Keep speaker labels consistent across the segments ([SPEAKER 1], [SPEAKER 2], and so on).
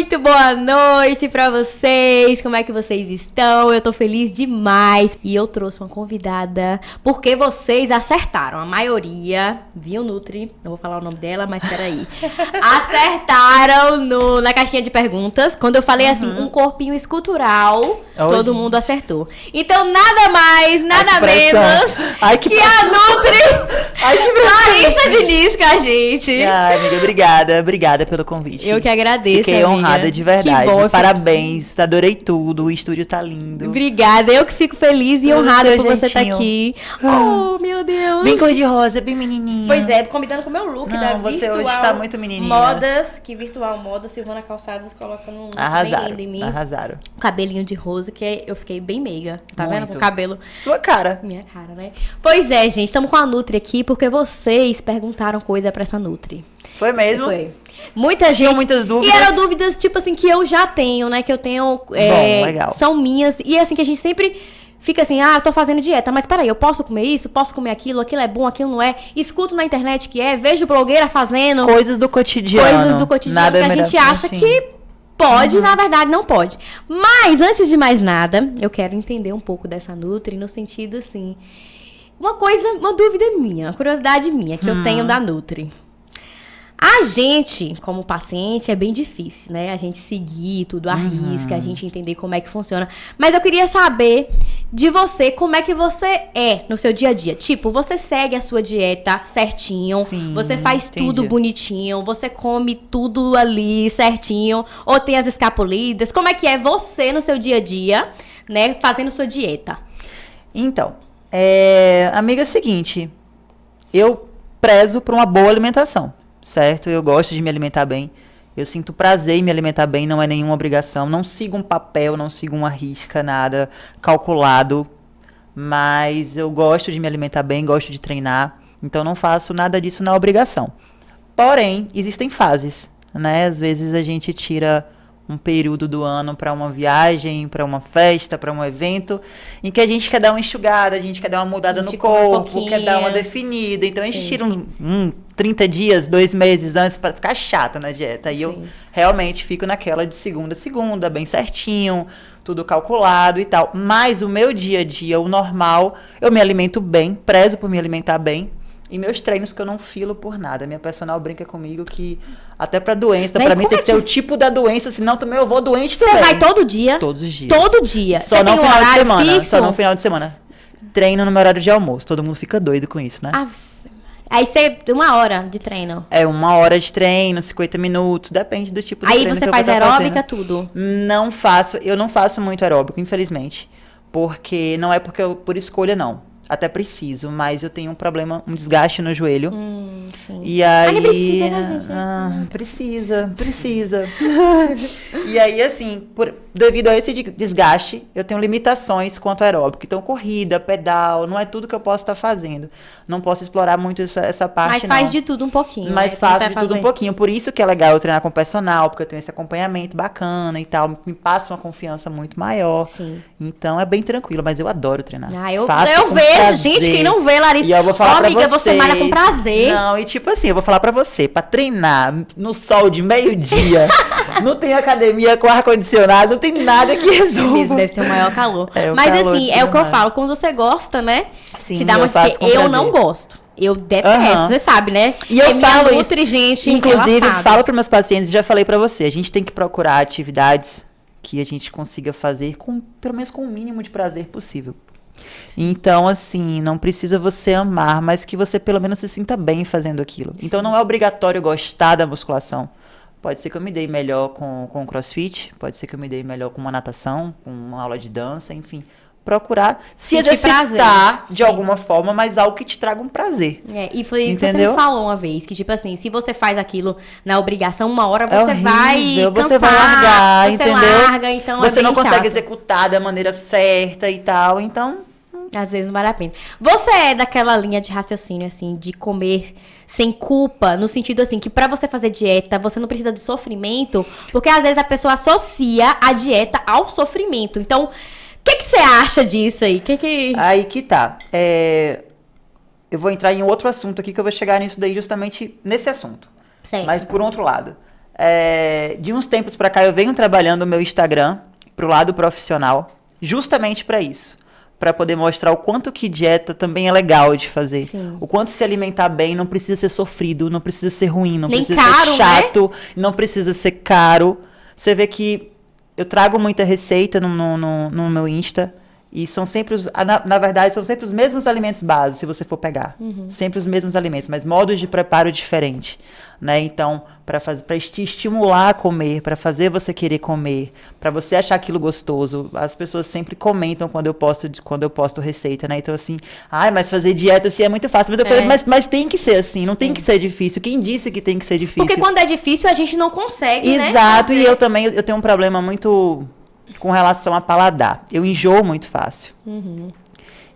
[SPEAKER 1] Muito boa noite pra vocês, como é que vocês estão? Eu tô feliz demais e eu trouxe uma convidada porque vocês acertaram, a maioria, viu, Nutri? Não vou falar o nome dela, mas peraí. Acertaram na caixinha de perguntas, quando eu falei assim, um corpinho escultural, todo mundo acertou. Então nada mais, nada menos que a Nutri Larissa Diniz com a gente.
[SPEAKER 2] Ai, amiga, obrigada pelo convite.
[SPEAKER 1] Eu que agradeço,
[SPEAKER 2] Fiquei
[SPEAKER 1] amiga.
[SPEAKER 2] honrada de verdade.
[SPEAKER 1] Que bom,
[SPEAKER 2] parabéns, adorei tudo, o estúdio tá lindo.
[SPEAKER 1] Obrigada, eu que fico feliz e honrada por você estar aqui. Oh, meu Deus.
[SPEAKER 2] Bem cor de rosa, bem menininha.
[SPEAKER 1] Pois é, combinando com o meu look da
[SPEAKER 2] você
[SPEAKER 1] Virtual
[SPEAKER 2] hoje tá muito menininha.
[SPEAKER 1] Modas, que Virtual Moda, Silvana Calçados colocando um look bem lindo em mim.
[SPEAKER 2] Arrasaram.
[SPEAKER 1] Cabelinho de rosa, que eu fiquei bem meiga. Tá
[SPEAKER 2] muito.
[SPEAKER 1] vendo? Com o cabelo.
[SPEAKER 2] Sua cara.
[SPEAKER 1] Minha cara, né? Pois é, gente, estamos com a Nutri aqui porque vocês perguntaram coisa pra essa Nutri.
[SPEAKER 2] Foi mesmo?
[SPEAKER 1] Foi. Muita gente.
[SPEAKER 2] Tinham muitas dúvidas.
[SPEAKER 1] E eram dúvidas, tipo assim, que eu já tenho, né? Que eu tenho.
[SPEAKER 2] Bom, legal.
[SPEAKER 1] São minhas. E assim, que a gente sempre fica assim, eu tô fazendo dieta, mas peraí, eu posso comer isso? Posso comer aquilo? Aquilo é bom, aquilo não é? Escuto na internet que vejo blogueira fazendo.
[SPEAKER 2] Coisas do cotidiano.
[SPEAKER 1] Coisas do cotidiano
[SPEAKER 2] Nada
[SPEAKER 1] que a gente acha que pode, na verdade não pode. Mas, antes de mais nada, eu quero entender um pouco dessa Nutri, no sentido assim. Uma dúvida minha, uma curiosidade minha, que eu tenho da Nutri. A gente, como paciente, é bem difícil, né? A gente seguir tudo à risca, a gente entender como é que funciona. Mas eu queria saber de você, como é que você é no seu dia a dia. Tipo, você segue a sua dieta certinho,
[SPEAKER 2] Sim,
[SPEAKER 1] você faz
[SPEAKER 2] entendi.
[SPEAKER 1] tudo bonitinho, você come tudo ali certinho, ou tem as escapulidas. Como é que é você no seu dia a dia, né? Fazendo sua dieta?
[SPEAKER 2] Então, amiga, é o seguinte, eu prezo por uma boa alimentação, certo? Eu gosto de me alimentar bem, eu sinto prazer em me alimentar bem, não é nenhuma obrigação, não sigo um papel, não sigo uma risca, nada calculado, mas eu gosto de me alimentar bem, gosto de treinar, então não faço nada disso na obrigação. Porém, existem fases, né? Às vezes a gente tira um período do ano para uma viagem, para uma festa, para um evento, em que a gente quer dar uma enxugada, a gente quer dar uma mudada no corpo, quer dar uma definida. Então a gente tira uns 30 dias, 2 meses antes para ficar chata na dieta. E eu realmente fico naquela de segunda a segunda, bem certinho, tudo calculado e tal. Mas o meu dia a dia, o normal, eu me alimento bem, prezo por me alimentar bem. E meus treinos que eu não filo por nada. Minha personal brinca comigo que até pra doença, pra mim tem que ser o tipo da doença, senão também eu vou doente também.
[SPEAKER 1] Você vai todo dia?
[SPEAKER 2] Todos os dias.
[SPEAKER 1] Todo dia?
[SPEAKER 2] Só não no final de semana. Só no final de semana. Treino no meu horário de almoço. Todo mundo fica doido com isso, né?
[SPEAKER 1] Aí você, 1 hora de treino?
[SPEAKER 2] 1 hora de treino, 50 minutos, depende do tipo de treino que eu vou
[SPEAKER 1] faz
[SPEAKER 2] estar
[SPEAKER 1] aeróbica,
[SPEAKER 2] fazendo.
[SPEAKER 1] tudo?
[SPEAKER 2] Eu não faço muito aeróbico, infelizmente. Porque não é por escolha, não. Até preciso, mas eu tenho um problema, um desgaste no joelho.
[SPEAKER 1] Sim.
[SPEAKER 2] E aí...
[SPEAKER 1] Mas precisa, né, gente?
[SPEAKER 2] Precisa. E aí, assim, devido a esse desgaste, eu tenho limitações quanto ao aeróbico. Então, corrida, pedal, não é tudo que eu posso estar fazendo. Não posso explorar muito essa parte,
[SPEAKER 1] Mas faz de tudo um pouquinho.
[SPEAKER 2] Mas faço de tudo um pouquinho. Por isso que é legal eu treinar com personal, porque eu tenho esse acompanhamento bacana e tal. Me passa uma confiança muito maior.
[SPEAKER 1] Sim.
[SPEAKER 2] Então, é bem tranquilo, mas eu adoro treinar.
[SPEAKER 1] Eu vejo, prazer. Gente, quem não vê, Larissa.
[SPEAKER 2] E eu vou falar pra
[SPEAKER 1] amiga,
[SPEAKER 2] vocês,
[SPEAKER 1] você malha com prazer.
[SPEAKER 2] Não, e tipo assim, eu vou falar pra você, pra treinar no sol de meio-dia, não tem academia com ar-condicionado, não tem nada que resolva.
[SPEAKER 1] Isso deve ser o maior calor. Mas
[SPEAKER 2] calor
[SPEAKER 1] assim, é o que eu falo, quando você gosta, né?
[SPEAKER 2] Sim,
[SPEAKER 1] te dá uma... Eu não gosto. Eu detesto, você sabe, né?
[SPEAKER 2] E eu falo isso,
[SPEAKER 1] gente,
[SPEAKER 2] inclusive, falo para meus pacientes, já falei pra você, a gente tem que procurar atividades que a gente consiga fazer pelo menos com o mínimo de prazer possível. Então, assim, não precisa você amar, mas que você pelo menos se sinta bem fazendo aquilo. Sim. Então, não é obrigatório gostar da musculação. Pode ser que eu me dei melhor com o crossfit, pode ser que eu me dei melhor com uma natação, com uma aula de dança, enfim. Procurar se exercitar de alguma forma, mas algo que te traga um prazer.
[SPEAKER 1] E foi isso que você me falou uma vez, que tipo assim, se você faz aquilo na obrigação, uma hora você vai cansar,
[SPEAKER 2] você vai largar, entendeu?
[SPEAKER 1] Larga, então
[SPEAKER 2] você não consegue
[SPEAKER 1] chato.
[SPEAKER 2] executar da maneira certa e tal, então...
[SPEAKER 1] Às vezes não vale a pena. Você é daquela linha de raciocínio, assim, de comer sem culpa, no sentido, assim, que pra você fazer dieta, você não precisa de sofrimento, porque às vezes a pessoa associa a dieta ao sofrimento. Então, o que você acha disso aí?
[SPEAKER 2] Aí que tá. Eu vou entrar em outro assunto aqui, que eu vou chegar nisso daí justamente nesse assunto.
[SPEAKER 1] Certo.
[SPEAKER 2] Mas por outro lado. De uns tempos pra cá, eu venho trabalhando o meu Instagram pro lado profissional, justamente pra isso. Pra poder mostrar o quanto que dieta também é legal de fazer.
[SPEAKER 1] Sim.
[SPEAKER 2] O quanto se alimentar bem não precisa ser sofrido, não precisa ser ruim, não
[SPEAKER 1] Nem
[SPEAKER 2] precisa
[SPEAKER 1] caro,
[SPEAKER 2] ser chato, não precisa ser caro. Você vê que eu trago muita receita no meu Insta. E são sempre, na verdade, são sempre os mesmos alimentos básicos, se você for pegar. Sempre os mesmos alimentos, mas modos de preparo diferentes. Né? Então, para te estimular a comer, para fazer você querer comer, para você achar aquilo gostoso. As pessoas sempre comentam quando eu posto receita, né? Então, assim, mas fazer dieta assim é muito fácil. Mas eu falei, mas tem que ser assim, não tem que ser difícil. Quem disse que tem que ser difícil?
[SPEAKER 1] Porque quando é difícil, a gente não consegue, né?
[SPEAKER 2] Exato, e eu também, eu tenho um problema muito com relação a paladar. Eu enjoo muito fácil.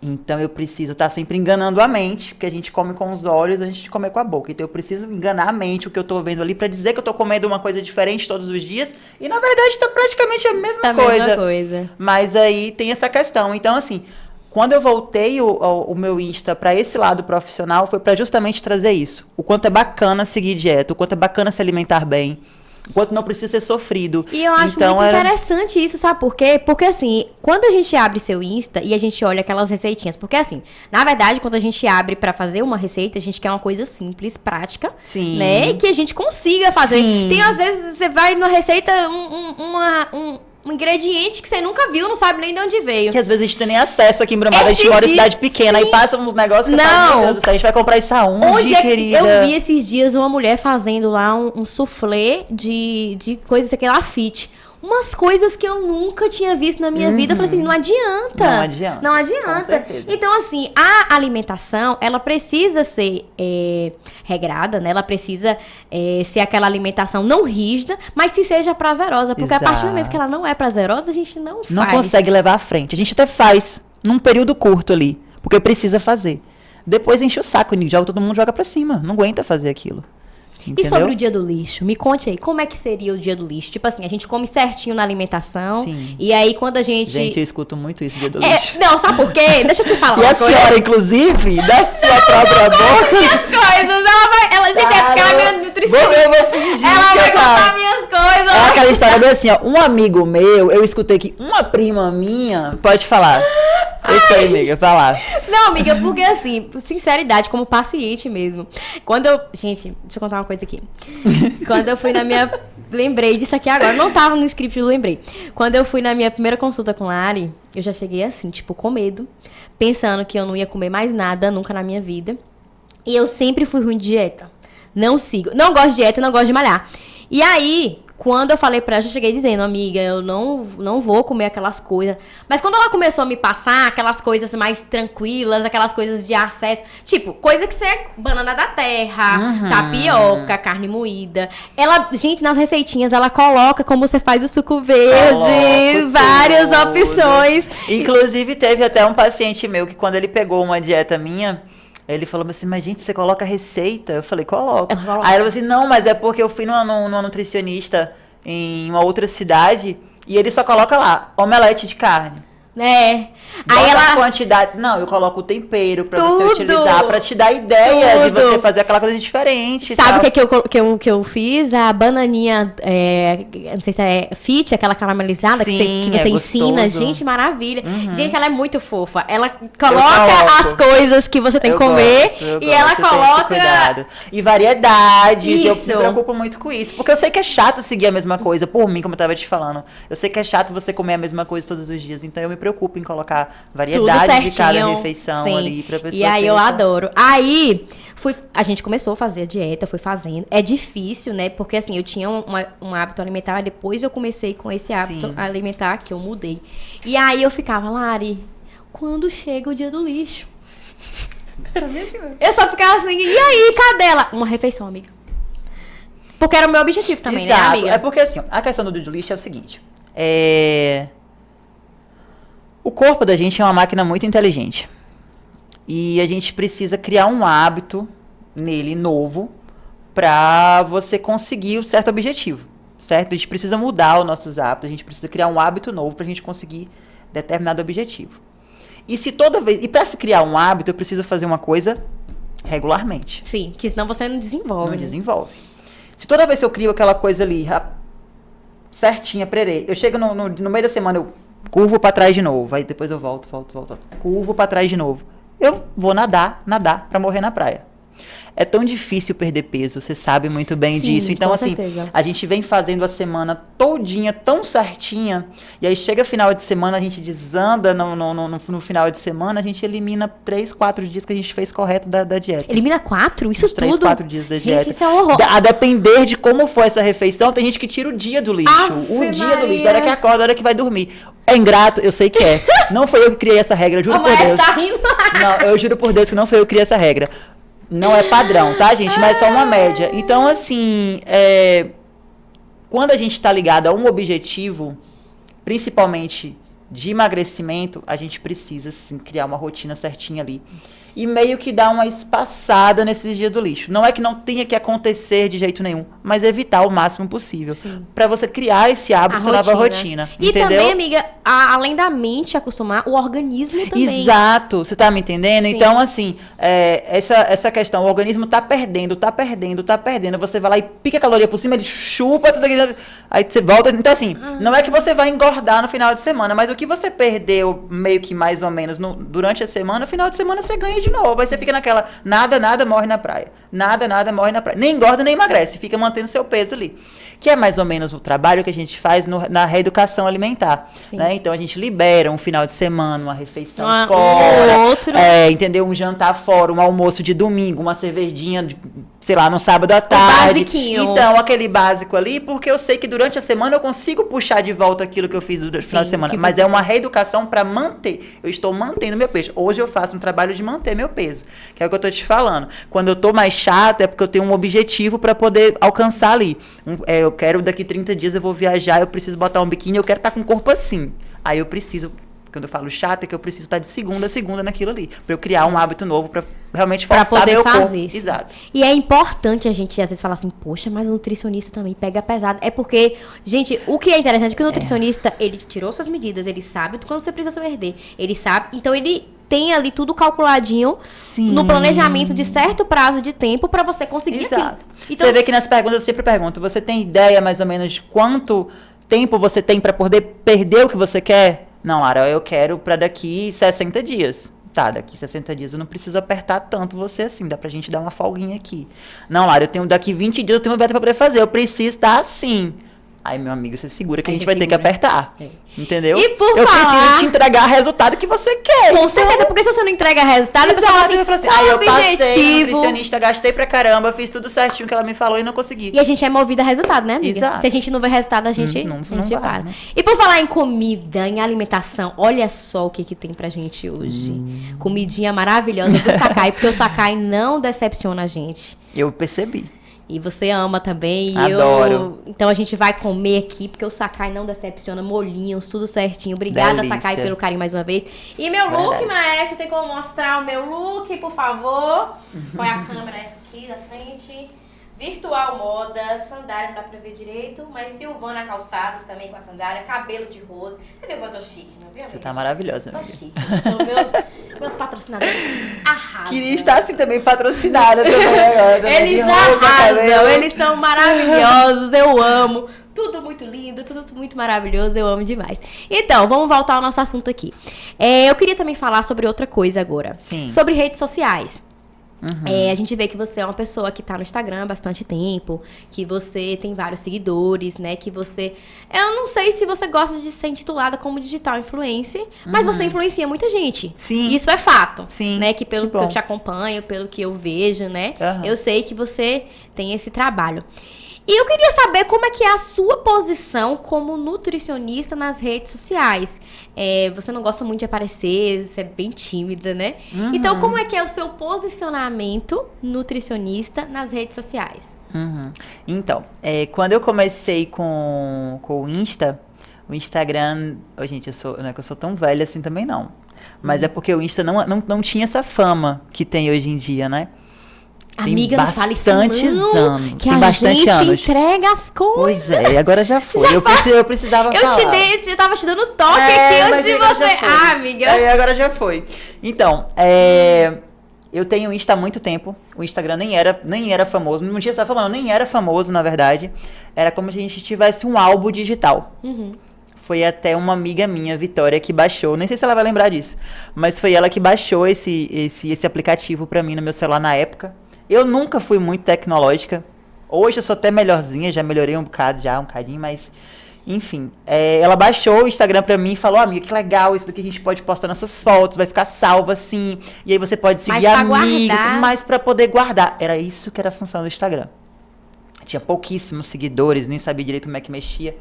[SPEAKER 2] Então eu preciso estar sempre enganando a mente, porque a gente come com os olhos antes de comer com a boca. Então eu preciso enganar a mente, o que eu tô vendo ali, pra dizer que eu tô comendo uma coisa diferente todos os dias. E na verdade tá praticamente a mesma coisa. Mas aí tem essa questão. Então assim, quando eu voltei o meu Insta pra esse lado profissional, foi pra justamente trazer isso. O quanto é bacana seguir dieta, o quanto é bacana se alimentar bem. O quanto não precisa ser sofrido.
[SPEAKER 1] E eu acho muito interessante isso, sabe por quê? Porque assim, quando a gente abre seu Insta e a gente olha aquelas receitinhas, porque assim, na verdade, quando a gente abre pra fazer uma receita, a gente quer uma coisa simples, prática,
[SPEAKER 2] Sim.
[SPEAKER 1] né? Que a gente consiga fazer.
[SPEAKER 2] Sim.
[SPEAKER 1] Tem, às vezes, você vai numa receita, um ingrediente que você nunca viu, não sabe nem de onde veio.
[SPEAKER 2] Que às vezes a gente não tem nem acesso aqui em Brumado, a gente mora em cidade pequena,
[SPEAKER 1] sim.
[SPEAKER 2] e passa uns negócios que
[SPEAKER 1] não.
[SPEAKER 2] Meu Deus do céu, a gente vai comprar isso aonde, querida?
[SPEAKER 1] Eu vi esses dias uma mulher fazendo lá um soufflé de coisas, sei lá, fit. Umas coisas que eu nunca tinha visto na minha vida. Eu falei assim, não adianta.
[SPEAKER 2] Não adianta.
[SPEAKER 1] Não adianta.
[SPEAKER 2] Com certeza.
[SPEAKER 1] Então, assim, a alimentação, ela precisa ser regrada, né? Ela precisa ser aquela alimentação não rígida, mas se seja prazerosa. Porque a partir do momento que ela não é prazerosa, a gente não faz.
[SPEAKER 2] Não consegue levar à frente. A gente até faz num período curto ali, porque precisa fazer. Depois enche o saco, todo mundo joga pra cima. Não aguenta fazer aquilo. Entendeu?
[SPEAKER 1] E sobre o dia do lixo? Me conte aí, como é que seria o dia do lixo? Tipo assim, a gente come certinho na alimentação.
[SPEAKER 2] Sim.
[SPEAKER 1] E aí, quando a gente...
[SPEAKER 2] Gente, eu escuto muito isso, dia do lixo.
[SPEAKER 1] Não, sabe por quê? Deixa eu te falar
[SPEAKER 2] E a senhora, inclusive, da sua própria boca...
[SPEAKER 1] minhas coisas, gente, é porque ela é minha nutricionista.
[SPEAKER 2] Eu vou fingir
[SPEAKER 1] ela
[SPEAKER 2] que
[SPEAKER 1] vai contar minhas coisas.
[SPEAKER 2] É aquela história bem assim, ó. Um amigo meu, eu escutei que uma prima minha... Pode falar. Isso aí, amiga, vai lá.
[SPEAKER 1] Não, amiga, porque assim, sinceridade, como paciente mesmo. Gente, deixa eu contar uma coisa aqui. Quando eu fui na minha... Lembrei disso aqui agora, não tava no script, eu lembrei. Quando eu fui na minha primeira consulta com a Lari, eu já cheguei assim, tipo, com medo. Pensando que eu não ia comer mais nada nunca na minha vida. E eu sempre fui ruim de dieta. Não sigo. Não gosto de dieta, não gosto de malhar. E aí... Quando eu falei pra ela, eu cheguei dizendo, amiga, eu não vou comer aquelas coisas. Mas quando ela começou a me passar aquelas coisas mais tranquilas, aquelas coisas de acesso, tipo, coisa que você é banana da terra, tapioca, carne moída. Ela, gente, nas receitinhas, ela coloca como você faz o suco verde, várias opções.
[SPEAKER 2] Inclusive, teve até um paciente meu que quando ele pegou uma dieta minha... Ele falou assim, mas gente, você coloca receita? Eu falei, coloco. Aí ela falou assim, não, mas é porque eu fui numa nutricionista em uma outra cidade e ele só coloca lá, omelete de carne. Aí ela... quantidade... Não, eu coloco o tempero pra você utilizar, pra te dar ideia de você fazer aquela coisa diferente.
[SPEAKER 1] Sabe o que eu fiz? A bananinha, não sei se é fit, aquela caramelizada. Sim, que você ensina. Gente, maravilha. Gente, ela é muito fofa. Ela coloca as coisas que você tem que comer e ela coloca...
[SPEAKER 2] E variedades. Eu me preocupo muito com isso. Porque eu sei que é chato seguir a mesma coisa. Por mim, como eu tava te falando. Eu sei que é chato você comer a mesma coisa todos os dias. Então eu me preocupo em colocar variedade de cada refeição ali pra pessoa.
[SPEAKER 1] E aí eu adoro. Aí a gente começou a fazer a dieta, foi fazendo. É difícil, né? Porque assim, eu tinha um hábito alimentar, depois eu comecei com esse hábito alimentar, que eu mudei. E aí eu ficava, Lari, quando chega o dia do lixo? Eu só ficava assim, e aí, cadê ela? Uma refeição, amiga. Porque era o meu objetivo também, né, amiga?
[SPEAKER 2] É porque assim, a questão do dia do lixo é o seguinte. O corpo da gente é uma máquina muito inteligente. E a gente precisa criar um hábito nele novo para você conseguir um certo objetivo, certo? A gente precisa mudar os nossos hábitos, a gente precisa criar um hábito novo para a gente conseguir determinado objetivo. E para se criar um hábito, eu preciso fazer uma coisa regularmente.
[SPEAKER 1] Sim, que senão você não desenvolve.
[SPEAKER 2] Não desenvolve. Se toda vez que eu crio aquela coisa ali, certinha, prerê, eu chego no meio da semana, eu curvo pra trás de novo, aí depois eu volto, curvo pra trás de novo. Eu vou nadar pra morrer na praia. É tão difícil perder peso, você sabe muito bem disso. Então, assim, a gente vem fazendo a semana todinha tão certinha, e aí chega final de semana, a gente desanda no final de semana, a gente elimina 3, 4 dias que a gente fez correto da dieta.
[SPEAKER 1] Elimina 4? Isso
[SPEAKER 2] 3,
[SPEAKER 1] tudo?
[SPEAKER 2] 4 dias da dieta.
[SPEAKER 1] Gente, isso é um horror.
[SPEAKER 2] A depender de como foi essa refeição, tem gente que tira o dia do lixo. O dia do lixo, da hora que acorda, da hora que vai dormir. É ingrato, eu sei que é. Não foi eu que criei essa regra, eu juro por Deus.
[SPEAKER 1] Tá rindo.
[SPEAKER 2] Não, eu juro por Deus que não foi eu que criei essa regra. Não é padrão, tá, gente? Mas é só uma média. Então, assim, quando a gente tá ligado a um objetivo, principalmente de emagrecimento, a gente precisa, sim, criar uma rotina certinha ali. E meio que dar uma espaçada nesses dias do lixo. Não é que não tenha que acontecer de jeito nenhum, mas evitar o máximo possível. Pra você criar esse hábito, essa nova rotina.
[SPEAKER 1] E
[SPEAKER 2] entendeu?
[SPEAKER 1] também, amiga, além da mente acostumar, o organismo também.
[SPEAKER 2] Exato, você tá me entendendo?
[SPEAKER 1] Sim.
[SPEAKER 2] Então, assim, essa questão, o organismo tá perdendo. Você vai lá e pica a caloria por cima, ele chupa tudo aquilo, aí você volta. Então, assim, não é que você vai engordar no final de semana, mas o que você perdeu meio que mais ou menos durante a semana, no final de semana você ganha de novo. Aí você fica naquela, nada morre na praia. Nada morre na praia. Nem engorda, nem emagrece, fica mantendo seu peso ali. Que é mais ou menos o trabalho que a gente faz na reeducação alimentar. Né? Então a gente libera um final de semana, uma refeição fora, entendeu? Um jantar fora, um almoço de domingo, uma cervejinha, sei lá, no sábado à tarde.
[SPEAKER 1] Basiquinho.
[SPEAKER 2] Então, aquele básico ali, porque eu sei que durante a semana eu consigo puxar de volta aquilo que eu fiz no final de semana. Mas é uma reeducação para manter. Eu estou mantendo meu peso. Hoje eu faço um trabalho de manter meu peso. Que é o que eu tô te falando. Quando eu tô mais chata, é porque eu tenho um objetivo para poder alcançar ali. Eu quero, daqui 30 dias eu vou viajar, eu preciso botar um biquíni, eu quero estar com o corpo assim. Aí eu preciso, quando eu falo chata, é que eu preciso estar de segunda a segunda naquilo ali. Pra eu criar um hábito novo, pra realmente forçar meu corpo.
[SPEAKER 1] Isso.
[SPEAKER 2] Exato.
[SPEAKER 1] E é importante a gente, às vezes, falar assim, poxa, mas o nutricionista também pega pesado. É porque, gente, o que é interessante é que o nutricionista, ele tirou suas medidas, ele sabe quando você precisa perder. Ele sabe, então ele tem ali tudo calculadinho no planejamento de certo prazo de tempo pra você conseguir aquilo.
[SPEAKER 2] Então, você vê que nas perguntas eu sempre pergunto, você tem ideia mais ou menos de quanto tempo você tem pra poder perder o que você quer? Não, Lara, eu quero pra daqui 60 dias. Tá, daqui 60 dias eu não preciso apertar tanto você assim, dá pra gente dar uma folguinha aqui. Não, Lara, eu tenho daqui 20 dias, eu tenho uma meta pra poder fazer, eu preciso estar assim. Aí, meu amigo, você segura que a gente vai ter que apertar. Entendeu?
[SPEAKER 1] E por
[SPEAKER 2] eu
[SPEAKER 1] falar...
[SPEAKER 2] preciso te entregar o resultado que você quer.
[SPEAKER 1] Com certeza, porque se você não entrega resultado,
[SPEAKER 2] você
[SPEAKER 1] fala assim,
[SPEAKER 2] aí eu passei no nutricionista, gastei pra caramba, fiz tudo certinho que ela me falou e não consegui.
[SPEAKER 1] E a gente é movida a resultado, né, amiga?
[SPEAKER 2] Exato.
[SPEAKER 1] Se a gente não vê resultado, a gente
[SPEAKER 2] não
[SPEAKER 1] para. Né? E por falar em comida, em alimentação, olha só o que tem pra gente hoje. Comidinha maravilhosa do Sakai, porque o Sakai não decepciona a gente.
[SPEAKER 2] Eu percebi.
[SPEAKER 1] E você ama também.
[SPEAKER 2] Adoro.
[SPEAKER 1] Então a gente vai comer aqui, porque o Sakai não decepciona. Molhinhos, tudo certinho. Obrigada,
[SPEAKER 2] Delícia.
[SPEAKER 1] Sakai, pelo carinho mais uma vez. E meu look, maestro, tem como mostrar o meu look, por favor? Põe a câmera essa aqui da frente. Virtual Moda, sandália não dá pra ver direito, mas Silvana Calçados também com a sandália, cabelo de rosa. Você viu como eu tô chique, não viu, amiga?
[SPEAKER 2] Você tá maravilhosa, amiga.
[SPEAKER 1] Tô chique. Então, meus patrocinadores arrasam.
[SPEAKER 2] Queria estar assim também patrocinada também agora.
[SPEAKER 1] Eles arrasam, eles são maravilhosos, eu amo. Tudo muito lindo, tudo muito maravilhoso, eu amo demais. Então, vamos voltar ao nosso assunto aqui. Eu queria também falar sobre outra coisa agora.
[SPEAKER 2] Sim.
[SPEAKER 1] Sobre redes sociais. A gente vê que você é uma pessoa que tá no Instagram há bastante tempo, que você tem vários seguidores, né, que você... Eu não sei se você gosta de ser intitulada como digital influencer, mas você influencia muita gente.
[SPEAKER 2] Sim.
[SPEAKER 1] Isso é fato.
[SPEAKER 2] Sim.
[SPEAKER 1] Né, que pelo que eu te acompanho, pelo que eu vejo, né, eu sei que você tem esse trabalho. E eu queria saber como é que é a sua posição como nutricionista nas redes sociais. Você não gosta muito de aparecer, você é bem tímida, né? Então, como é que é o seu posicionamento nutricionista nas redes sociais?
[SPEAKER 2] Então, quando eu comecei com o o Instagram... Oh, gente, não é que eu sou tão velha assim também, não. Mas é porque o Insta não tinha essa fama que tem hoje em dia, né?
[SPEAKER 1] Amiga,
[SPEAKER 2] tem
[SPEAKER 1] não fala isso não,
[SPEAKER 2] anos.
[SPEAKER 1] Que
[SPEAKER 2] tem
[SPEAKER 1] a gente
[SPEAKER 2] anos.
[SPEAKER 1] entrega as coisas.
[SPEAKER 2] Pois é, agora já foi. Eu precisava falar.
[SPEAKER 1] Eu tava te dando toque aqui antes de você. Amiga.
[SPEAKER 2] Agora já foi. Então, Eu tenho Insta há muito tempo. O Instagram nem era famoso. No dia que você estava falando, nem era famoso, na verdade. Era como se a gente tivesse um álbum digital. Foi até uma amiga minha, Vitória, que baixou. Nem sei se ela vai lembrar disso. Mas foi ela que baixou esse aplicativo pra mim no meu celular na época. Eu nunca fui muito tecnológica. Hoje eu sou até melhorzinha, já melhorei um bocadinho, mas... Enfim, ela baixou o Instagram pra mim e falou, amiga, que legal, isso daqui a gente pode postar nossas fotos, vai ficar salvo assim, e aí você pode seguir amigos, mas pra poder guardar. Era isso que era a função do Instagram. Tinha pouquíssimos seguidores, nem sabia direito como é que mexia.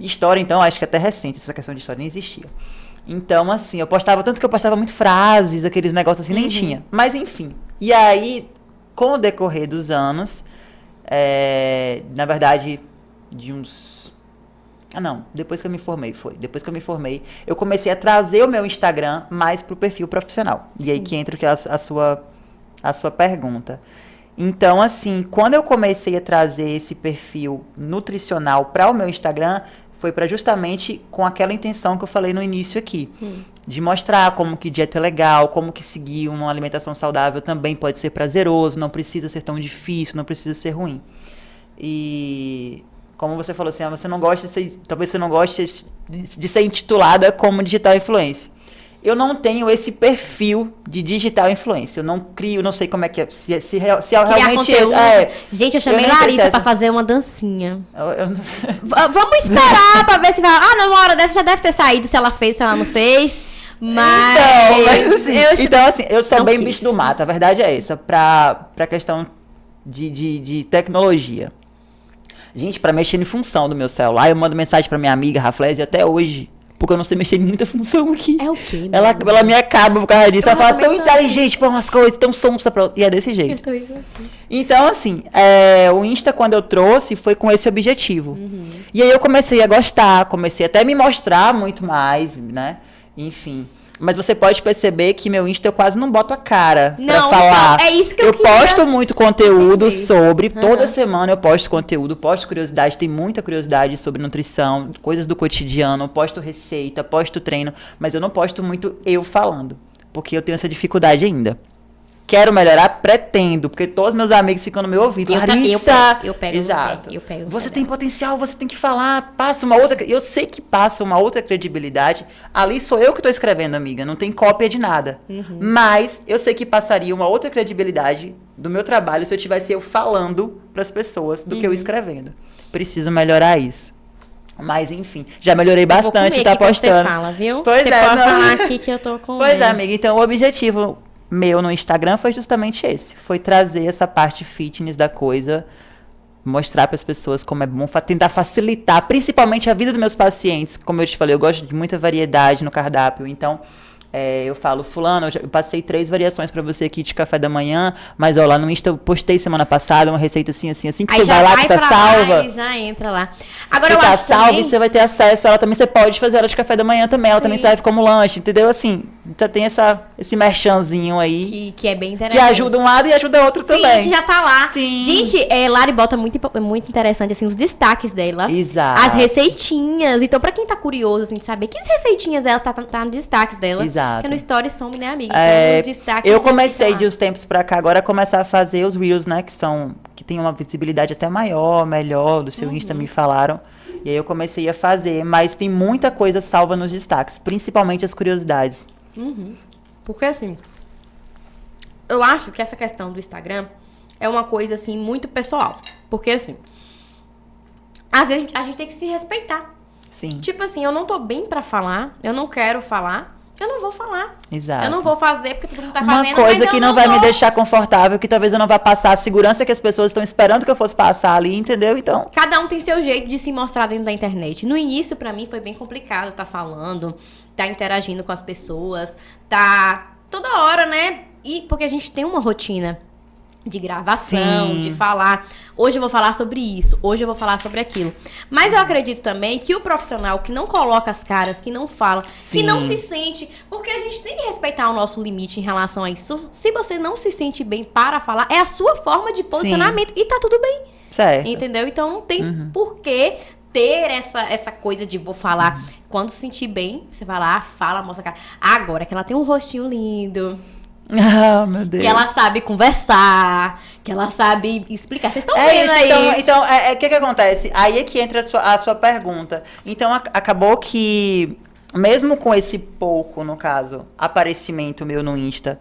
[SPEAKER 2] História, então, acho que até recente, essa questão de história nem existia. Então, assim, tanto que eu postava muito frases, aqueles negócios assim, nem tinha. Mas, enfim. E aí, com o decorrer dos anos, na verdade, de uns... depois que eu me formei, Depois que eu me formei, eu comecei a trazer o meu Instagram mais pro perfil profissional. E aí que entra a sua pergunta. Então, assim, quando eu comecei a trazer esse perfil nutricional para o meu Instagram, foi para justamente com aquela intenção que eu falei no início aqui. De mostrar como que dieta é legal, como que seguir uma alimentação saudável também pode ser prazeroso, não precisa ser tão difícil, não precisa ser ruim. E... como você falou assim, talvez você não goste de ser intitulada como digital influencer. Eu não tenho esse perfil de digital influencer. Eu não crio, não sei como é que é. Se realmente
[SPEAKER 1] Gente, eu chamei Larissa pra fazer uma dancinha. Vamos esperar pra ver se vai... numa hora dessa já deve ter saído, se ela fez, se ela não fez. Então, assim, eu sou bem bicho do mato. A verdade é essa. Pra questão de tecnologia. Gente, pra mexer em função do meu celular, eu mando mensagem pra minha amiga Raflese até hoje, porque eu não sei mexer em muita função aqui. É o quê?
[SPEAKER 2] Ela me acaba por causa disso. Ela fala tão inteligente pra umas coisas, tão sonsa pra... E é desse jeito. Então, assim, o Insta, quando eu trouxe, foi com esse objetivo. E aí eu comecei a gostar, comecei até a me mostrar muito mais, né? Enfim... Mas você pode perceber que meu Insta eu quase não boto a cara pra falar.
[SPEAKER 1] É isso que eu
[SPEAKER 2] posto muito conteúdo sobre, toda semana eu posto conteúdo, posto curiosidade, tem muita curiosidade sobre nutrição, coisas do cotidiano, posto receita, posto treino, mas eu não posto muito eu falando, porque eu tenho essa dificuldade ainda. Quero melhorar, pretendo, porque todos meus amigos ficam no meu ouvido. Larissa,
[SPEAKER 1] eu pego.
[SPEAKER 2] Exato. Você tem potencial, você tem que falar, passa uma outra... Eu sei que passa uma outra credibilidade. Ali sou eu que estou escrevendo, amiga, não tem cópia de nada. Mas eu sei que passaria uma outra credibilidade do meu trabalho se eu tivesse eu falando para as pessoas do que eu escrevendo. Preciso melhorar isso. Mas, enfim, já melhorei bastante, tá postando.
[SPEAKER 1] Você fala, viu?
[SPEAKER 2] Pois
[SPEAKER 1] você pode falar aqui que eu tô com...
[SPEAKER 2] Pois é, amiga, então o objetivo... meu no Instagram foi justamente esse. Foi trazer essa parte fitness da coisa, mostrar para as pessoas como é bom, tentar facilitar, principalmente a vida dos meus pacientes. Como eu te falei, eu gosto de muita variedade no cardápio, então... eu falo, fulano, eu passei 3 variações pra você aqui de café da manhã, mas ó, lá no Insta eu postei semana passada uma receita assim, que
[SPEAKER 1] aí
[SPEAKER 2] você vai lá, que tá salva.
[SPEAKER 1] Lá, já entra lá. Agora
[SPEAKER 2] que
[SPEAKER 1] eu
[SPEAKER 2] tá
[SPEAKER 1] acho
[SPEAKER 2] salva
[SPEAKER 1] também...
[SPEAKER 2] e você vai ter acesso, ela também, você pode fazer ela de café da manhã também, ela também serve como lanche, entendeu? Assim, tem esse merchanzinho aí.
[SPEAKER 1] Que é bem interessante.
[SPEAKER 2] Que ajuda um lado e ajuda outro também.
[SPEAKER 1] Sim, que já tá lá.
[SPEAKER 2] Sim.
[SPEAKER 1] Gente, Lari bota muito interessante, assim, os destaques dela.
[SPEAKER 2] Exato.
[SPEAKER 1] As receitinhas. Então, pra quem tá curioso, assim, de saber que receitinhas ela tá nos destaques dela.
[SPEAKER 2] Exato.
[SPEAKER 1] Porque no Stories some, né, amiga? Então, destaque
[SPEAKER 2] eu comecei de uns tempos pra cá, agora começar a fazer os Reels, né, que tem uma visibilidade até melhor, do seu Insta, me falaram. E aí eu comecei a fazer, mas tem muita coisa salva nos destaques, principalmente as curiosidades.
[SPEAKER 1] Porque, assim, eu acho que essa questão do Instagram é uma coisa, assim, muito pessoal. Porque, assim, às vezes a gente tem que se respeitar.
[SPEAKER 2] Sim.
[SPEAKER 1] Tipo assim, eu não tô bem pra falar, eu não quero falar, eu não vou falar.
[SPEAKER 2] Exato.
[SPEAKER 1] Eu não vou fazer porque todo mundo tá fazendo,
[SPEAKER 2] uma coisa
[SPEAKER 1] mas
[SPEAKER 2] que não vai me deixar confortável, que talvez eu não vá passar a segurança que as pessoas estão esperando que eu fosse passar ali, entendeu? Então...
[SPEAKER 1] cada um tem seu jeito de se mostrar dentro da internet. No início, pra mim, foi bem complicado tá falando, tá interagindo com as pessoas, tá toda hora, né? E porque a gente tem uma rotina de gravação,
[SPEAKER 2] Sim.
[SPEAKER 1] de falar. Hoje eu vou falar sobre isso, hoje eu vou falar sobre aquilo. Mas eu acredito também que o profissional que não coloca as caras, que não fala,
[SPEAKER 2] Sim.
[SPEAKER 1] que não se sente, porque a gente tem que respeitar o nosso limite em relação a isso. Se você não se sente bem para falar, é a sua forma de posicionamento. E tá tudo bem.
[SPEAKER 2] Certo.
[SPEAKER 1] Entendeu? Então não tem por que ter essa coisa de vou falar. Quando se sentir bem, você vai lá, fala, mostra a cara. Agora que ela tem um rostinho lindo.
[SPEAKER 2] Ah, meu Deus.
[SPEAKER 1] Que ela sabe conversar, que ela sabe explicar. Vocês estão vendo
[SPEAKER 2] isso,
[SPEAKER 1] aí.
[SPEAKER 2] então, o que acontece? Aí é que entra a sua pergunta. Então, acabou que, mesmo com esse pouco, no caso, aparecimento meu no Insta,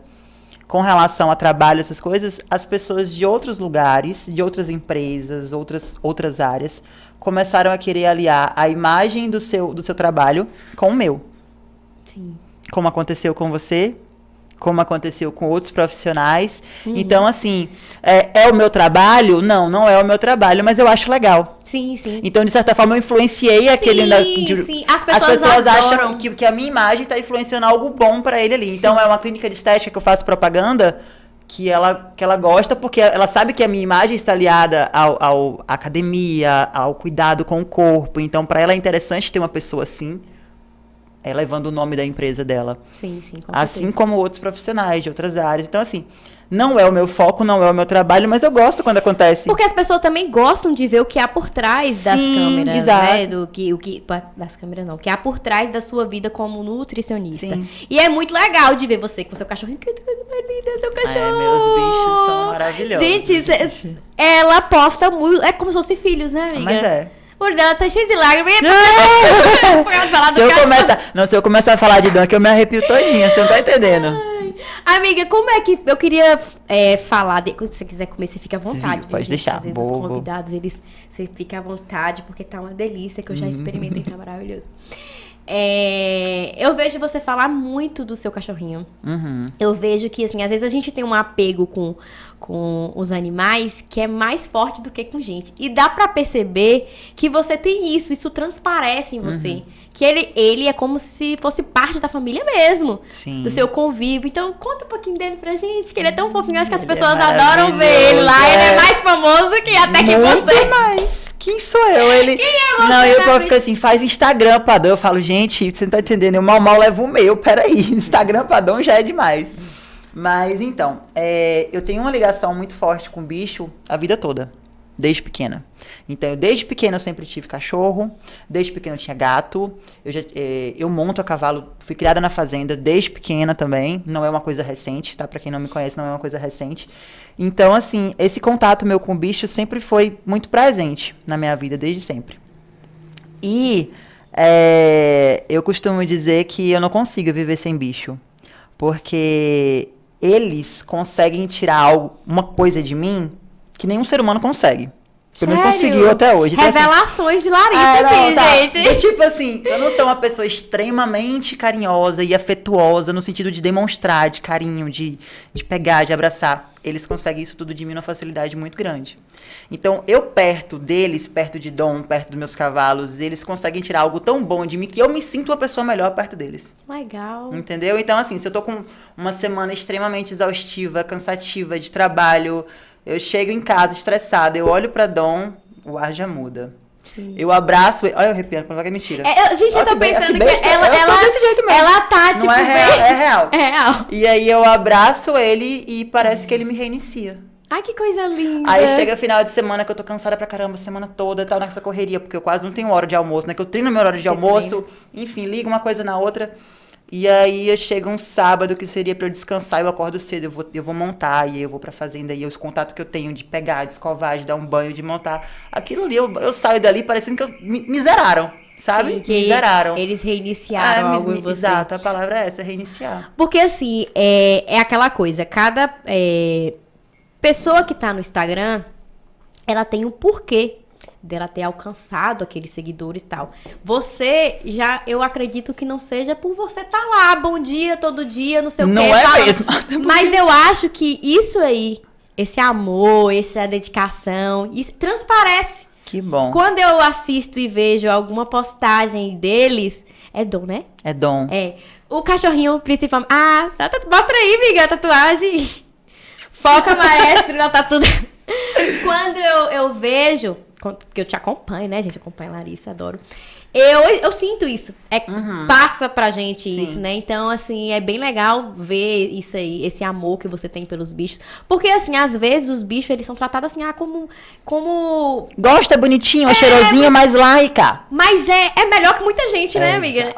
[SPEAKER 2] com relação a trabalho, essas coisas, as pessoas de outros lugares, de outras empresas, outras áreas, começaram a querer aliar a imagem do seu trabalho com o meu.
[SPEAKER 1] Sim.
[SPEAKER 2] Como aconteceu com você, como aconteceu com outros profissionais. Então, assim, é o meu trabalho? Não é o meu trabalho, mas eu acho legal.
[SPEAKER 1] Sim, sim.
[SPEAKER 2] Então, de certa forma, eu influenciei aquele...
[SPEAKER 1] Sim. As
[SPEAKER 2] pessoas
[SPEAKER 1] adoram.
[SPEAKER 2] acham que a minha imagem está influenciando algo bom para ele ali. Então, é uma clínica de estética que eu faço propaganda que ela gosta, porque ela sabe que a minha imagem está aliada à academia, ao cuidado com o corpo. Então, para ela é interessante ter uma pessoa assim, levando o nome da empresa dela.
[SPEAKER 1] Sim, com
[SPEAKER 2] assim
[SPEAKER 1] certeza.
[SPEAKER 2] como outros profissionais de outras áreas. Então, assim, não é o meu foco, não é o meu trabalho, mas eu gosto quando acontece.
[SPEAKER 1] Porque as pessoas também gostam de ver o que há por trás das câmeras,
[SPEAKER 2] exato.
[SPEAKER 1] né? Das câmeras não, o que há por trás da sua vida como nutricionista.
[SPEAKER 2] Sim.
[SPEAKER 1] E é muito legal de ver você com seu cachorrinho. Que coisa mais linda, seu cachorro!
[SPEAKER 2] Meus bichos são maravilhosos.
[SPEAKER 1] Gente, ela posta muito. É como se fossem filhos, né, amiga?
[SPEAKER 2] Mas é.
[SPEAKER 1] O olho dela tá cheio de lágrimas.
[SPEAKER 2] Se eu começar a falar de Dom, que eu me arrepio todinha, você não tá entendendo.
[SPEAKER 1] Amiga, como é que... Eu queria falar... Se você quiser comer, você fica à vontade.
[SPEAKER 2] Sim, pode
[SPEAKER 1] gente?
[SPEAKER 2] deixar.
[SPEAKER 1] Às vezes
[SPEAKER 2] Boa,
[SPEAKER 1] os convidados, você fica à vontade, porque tá uma delícia, que eu já experimentei, tá maravilhoso. Eu vejo você falar muito do seu cachorrinho. Eu vejo que, assim, às vezes a gente tem um apego com os animais que é mais forte do que com gente. E dá pra perceber que você tem isso transparece em você. Que ele é como se fosse parte da família mesmo.
[SPEAKER 2] Sim.
[SPEAKER 1] Do seu convívio. Então, conta um pouquinho dele pra gente, que ele é tão fofinho. Acho que as pessoas
[SPEAKER 2] é
[SPEAKER 1] adoram ver ele lá. Ele é mais famoso que até que você.
[SPEAKER 2] Mais. Quem sou eu? Ele...
[SPEAKER 1] Quem é você?
[SPEAKER 2] Não, e o povo fica assim, faz o Instagram pra Dom. Eu falo, gente, você não tá entendendo, eu mal levo o meu, peraí. Instagram pra Dom já é demais. Mas, então, eu tenho uma ligação muito forte com o bicho a vida toda, desde pequena. Então, desde pequena eu sempre tive cachorro, desde pequena eu tinha gato, eu monto a cavalo, fui criada na fazenda desde pequena também, não é uma coisa recente, tá? Pra quem não me conhece, não é uma coisa recente. Então, assim, esse contato meu com o bicho sempre foi muito presente na minha vida, desde sempre. E eu costumo dizer que eu não consigo viver sem bicho, porque eles conseguem tirar uma coisa de mim que nenhum ser humano consegue. Que não conseguiu até hoje. Então,
[SPEAKER 1] revelações de Larissa aqui, gente.
[SPEAKER 2] Tipo assim, eu não sou uma pessoa extremamente carinhosa e afetuosa no sentido de demonstrar, de carinho, de pegar, de abraçar. Eles conseguem isso tudo de mim numa facilidade muito grande. Então, eu perto deles, perto de Dom, perto dos meus cavalos, eles conseguem tirar algo tão bom de mim que eu me sinto uma pessoa melhor perto deles.
[SPEAKER 1] Legal.
[SPEAKER 2] Entendeu? Então, assim, se eu tô com uma semana extremamente exaustiva, cansativa de trabalho, eu chego em casa estressada, eu olho pra Dom, o ar já muda.
[SPEAKER 1] Sim.
[SPEAKER 2] Eu abraço ele. Olha eu arrepiando, pra falar que é mentira.
[SPEAKER 1] Gente, eu tô pensando que
[SPEAKER 2] besta,
[SPEAKER 1] ela
[SPEAKER 2] sou desse jeito mesmo.
[SPEAKER 1] Ela tá, tipo,
[SPEAKER 2] não é real, é real.
[SPEAKER 1] É real.
[SPEAKER 2] E aí eu abraço ele e parece que ele me reinicia.
[SPEAKER 1] Ai, que coisa linda.
[SPEAKER 2] Aí chega final de semana que eu tô cansada pra caramba, a semana toda, tal, nessa correria, porque eu quase não tenho hora de almoço, né? Que eu treino meu horário de almoço, enfim, ligo uma coisa na outra. E aí chega um sábado que seria pra eu descansar, eu acordo cedo, eu vou montar, e aí eu vou pra fazenda, e os contatos que eu tenho de pegar, de escovar, de dar um banho, de montar, aquilo ali, eu saio dali parecendo que me zeraram, sabe?
[SPEAKER 1] Sim, que
[SPEAKER 2] me zeraram.
[SPEAKER 1] Eles reiniciaram algo em você.
[SPEAKER 2] Exato, a palavra é essa, reiniciar.
[SPEAKER 1] Porque assim, é aquela coisa, cada pessoa que tá no Instagram, ela tem um porquê dela ter alcançado aqueles seguidores e tal. Você eu acredito que não seja por você tá lá, bom dia, todo dia, não sei o quê.
[SPEAKER 2] Não é mesmo.
[SPEAKER 1] Mas eu acho que isso aí, esse amor, essa dedicação, isso transparece.
[SPEAKER 2] Que bom.
[SPEAKER 1] Quando eu assisto e vejo alguma postagem deles, é Dom, né?
[SPEAKER 2] É Dom.
[SPEAKER 1] O cachorrinho, principalmente... mostra aí, amiga, a tatuagem. Foca, maestro, na tatuagem. Quando eu vejo... Porque eu te acompanho, né, gente? Eu acompanho a Larissa, adoro. Eu sinto isso. Passa pra gente
[SPEAKER 2] Sim.
[SPEAKER 1] isso, né? Então, assim, é bem legal ver isso aí, esse amor que você tem pelos bichos. Porque, assim, às vezes os bichos, eles são tratados assim, como...
[SPEAKER 2] Gosta, bonitinho, cheirosinho, mas laica.
[SPEAKER 1] Mas é melhor que muita gente, né, amiga?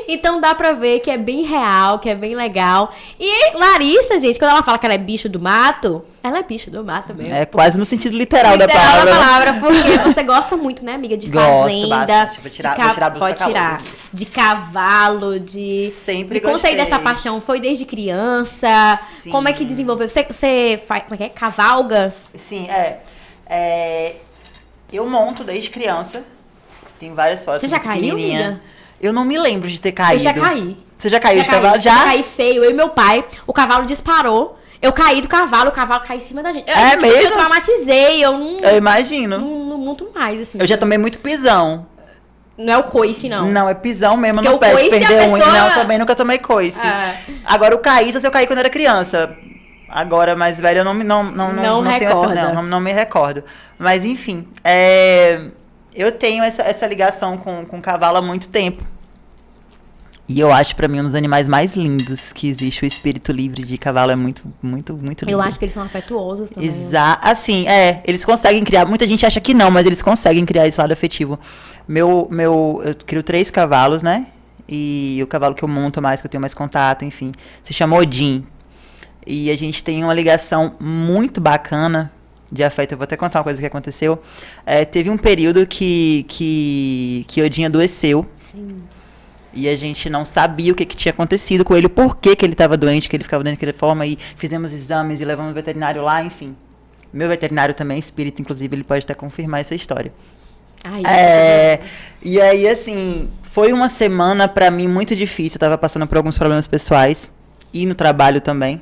[SPEAKER 1] Então dá pra ver que é bem real, que é bem legal. E Larissa, gente, quando ela fala que ela é bicho do mato, ela é bicho do mato mesmo.
[SPEAKER 2] É quase no sentido literal da
[SPEAKER 1] Literal
[SPEAKER 2] palavra.
[SPEAKER 1] da palavra, porque você gosta muito, né, amiga, de
[SPEAKER 2] Gosto
[SPEAKER 1] fazenda.
[SPEAKER 2] bastante. Vou tirar a blusa
[SPEAKER 1] Pode
[SPEAKER 2] pra
[SPEAKER 1] tirar.
[SPEAKER 2] cavalo.
[SPEAKER 1] De cavalo, de...
[SPEAKER 2] Sempre
[SPEAKER 1] Me conta aí
[SPEAKER 2] gostei.
[SPEAKER 1] dessa paixão. Foi desde criança?
[SPEAKER 2] Sim.
[SPEAKER 1] Como é que desenvolveu? Você faz, como é que é? Cavalga?
[SPEAKER 2] Sim, eu monto desde criança. Tem várias fotos.
[SPEAKER 1] Você já caiu,
[SPEAKER 2] pequenininha.
[SPEAKER 1] amiga?
[SPEAKER 2] Eu não me lembro de ter caído.
[SPEAKER 1] Eu já caí.
[SPEAKER 2] Você já caiu de
[SPEAKER 1] caí.
[SPEAKER 2] cavalo? Já?
[SPEAKER 1] Eu caí feio, eu e meu pai. O cavalo disparou. Eu caí do cavalo, o cavalo caiu em cima da gente.
[SPEAKER 2] É mesmo?
[SPEAKER 1] Eu traumatizei, eu não...
[SPEAKER 2] Eu imagino.
[SPEAKER 1] Não monto mais, assim.
[SPEAKER 2] Eu já tomei muito pisão.
[SPEAKER 1] Não é o coice, não.
[SPEAKER 2] Não, é pisão mesmo
[SPEAKER 1] Porque
[SPEAKER 2] no
[SPEAKER 1] o
[SPEAKER 2] pé.
[SPEAKER 1] coice,
[SPEAKER 2] Perder
[SPEAKER 1] a
[SPEAKER 2] unha.
[SPEAKER 1] pessoa-
[SPEAKER 2] Não, também nunca tomei coice.
[SPEAKER 1] É.
[SPEAKER 2] Agora, o caí, só se eu caí quando era criança. Agora, mais velho, eu não tenho
[SPEAKER 1] recorda.
[SPEAKER 2] não me recordo. Mas, enfim, eu tenho essa ligação com cavalo há muito tempo. E eu acho, pra mim, um dos animais mais lindos que existe. O espírito livre de cavalo é muito, muito, muito lindo.
[SPEAKER 1] Eu acho que eles são afetuosos também.
[SPEAKER 2] Assim, eles conseguem criar. Muita gente acha que não, mas eles conseguem criar esse lado afetivo. Eu crio 3 cavalos, né? E o cavalo que eu monto mais, que eu tenho mais contato, enfim, se chama Odin. E a gente tem uma ligação muito bacana de afeto. Eu vou até contar uma coisa que aconteceu. Teve um período que Odin adoeceu.
[SPEAKER 1] Sim.
[SPEAKER 2] E a gente não sabia o que tinha acontecido com ele, por que ele estava doente, que ele ficava doente daquela forma, e fizemos exames e levamos o veterinário lá, enfim. Meu veterinário também é espírita, inclusive, ele pode até confirmar essa história.
[SPEAKER 1] Ai,
[SPEAKER 2] E aí, assim, foi uma semana pra mim muito difícil, eu tava passando por alguns problemas pessoais, e no trabalho também.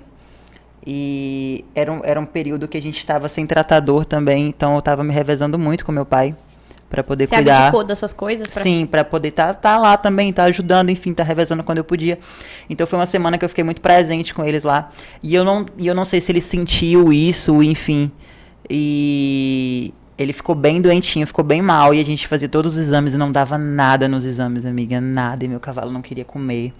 [SPEAKER 2] E era um período que a gente estava sem tratador também, então eu tava me revezando muito com meu pai. Pra poder
[SPEAKER 1] Você
[SPEAKER 2] cuidar.
[SPEAKER 1] abdicou das suas coisas?
[SPEAKER 2] Sim, pra poder tá lá também, tá ajudando, enfim, tá revezando quando eu podia. Então foi uma semana que eu fiquei muito presente com eles lá. E eu não sei se ele sentiu isso, enfim. E ele ficou bem doentinho, ficou bem mal. E a gente fazia todos os exames e não dava nada nos exames, amiga, nada. E meu cavalo não queria comer.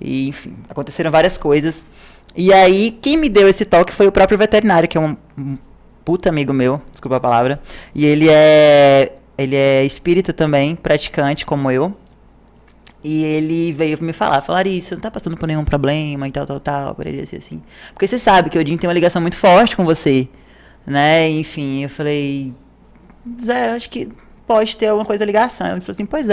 [SPEAKER 2] E, enfim, aconteceram várias coisas. E aí, quem me deu esse toque foi o próprio veterinário, que é um puta amigo meu, desculpa a palavra. E ele é espírita também, praticante como eu. E ele veio me falar, Larissa, não tá passando por nenhum problema e tal, por ele assim. Porque você sabe que o Odin tem uma ligação muito forte com você, né? Enfim, eu falei, Zé, acho que pode ter alguma coisa ligação. Ele falou assim, pois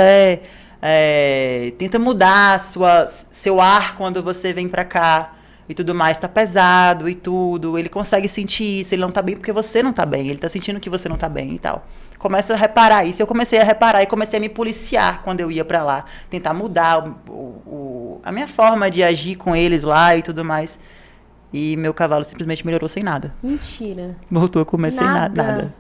[SPEAKER 2] tenta mudar seu ar quando você vem pra cá. E tudo mais, tá pesado e tudo. Ele consegue sentir isso, ele não tá bem porque você não tá bem. Ele tá sentindo que você não tá bem e tal. Começa a reparar isso. Eu comecei a reparar e comecei a me policiar quando eu ia pra lá. Tentar mudar a minha forma de agir com eles lá e tudo mais. E meu cavalo simplesmente melhorou sem nada.
[SPEAKER 1] Mentira.
[SPEAKER 2] Voltou a comer sem nada.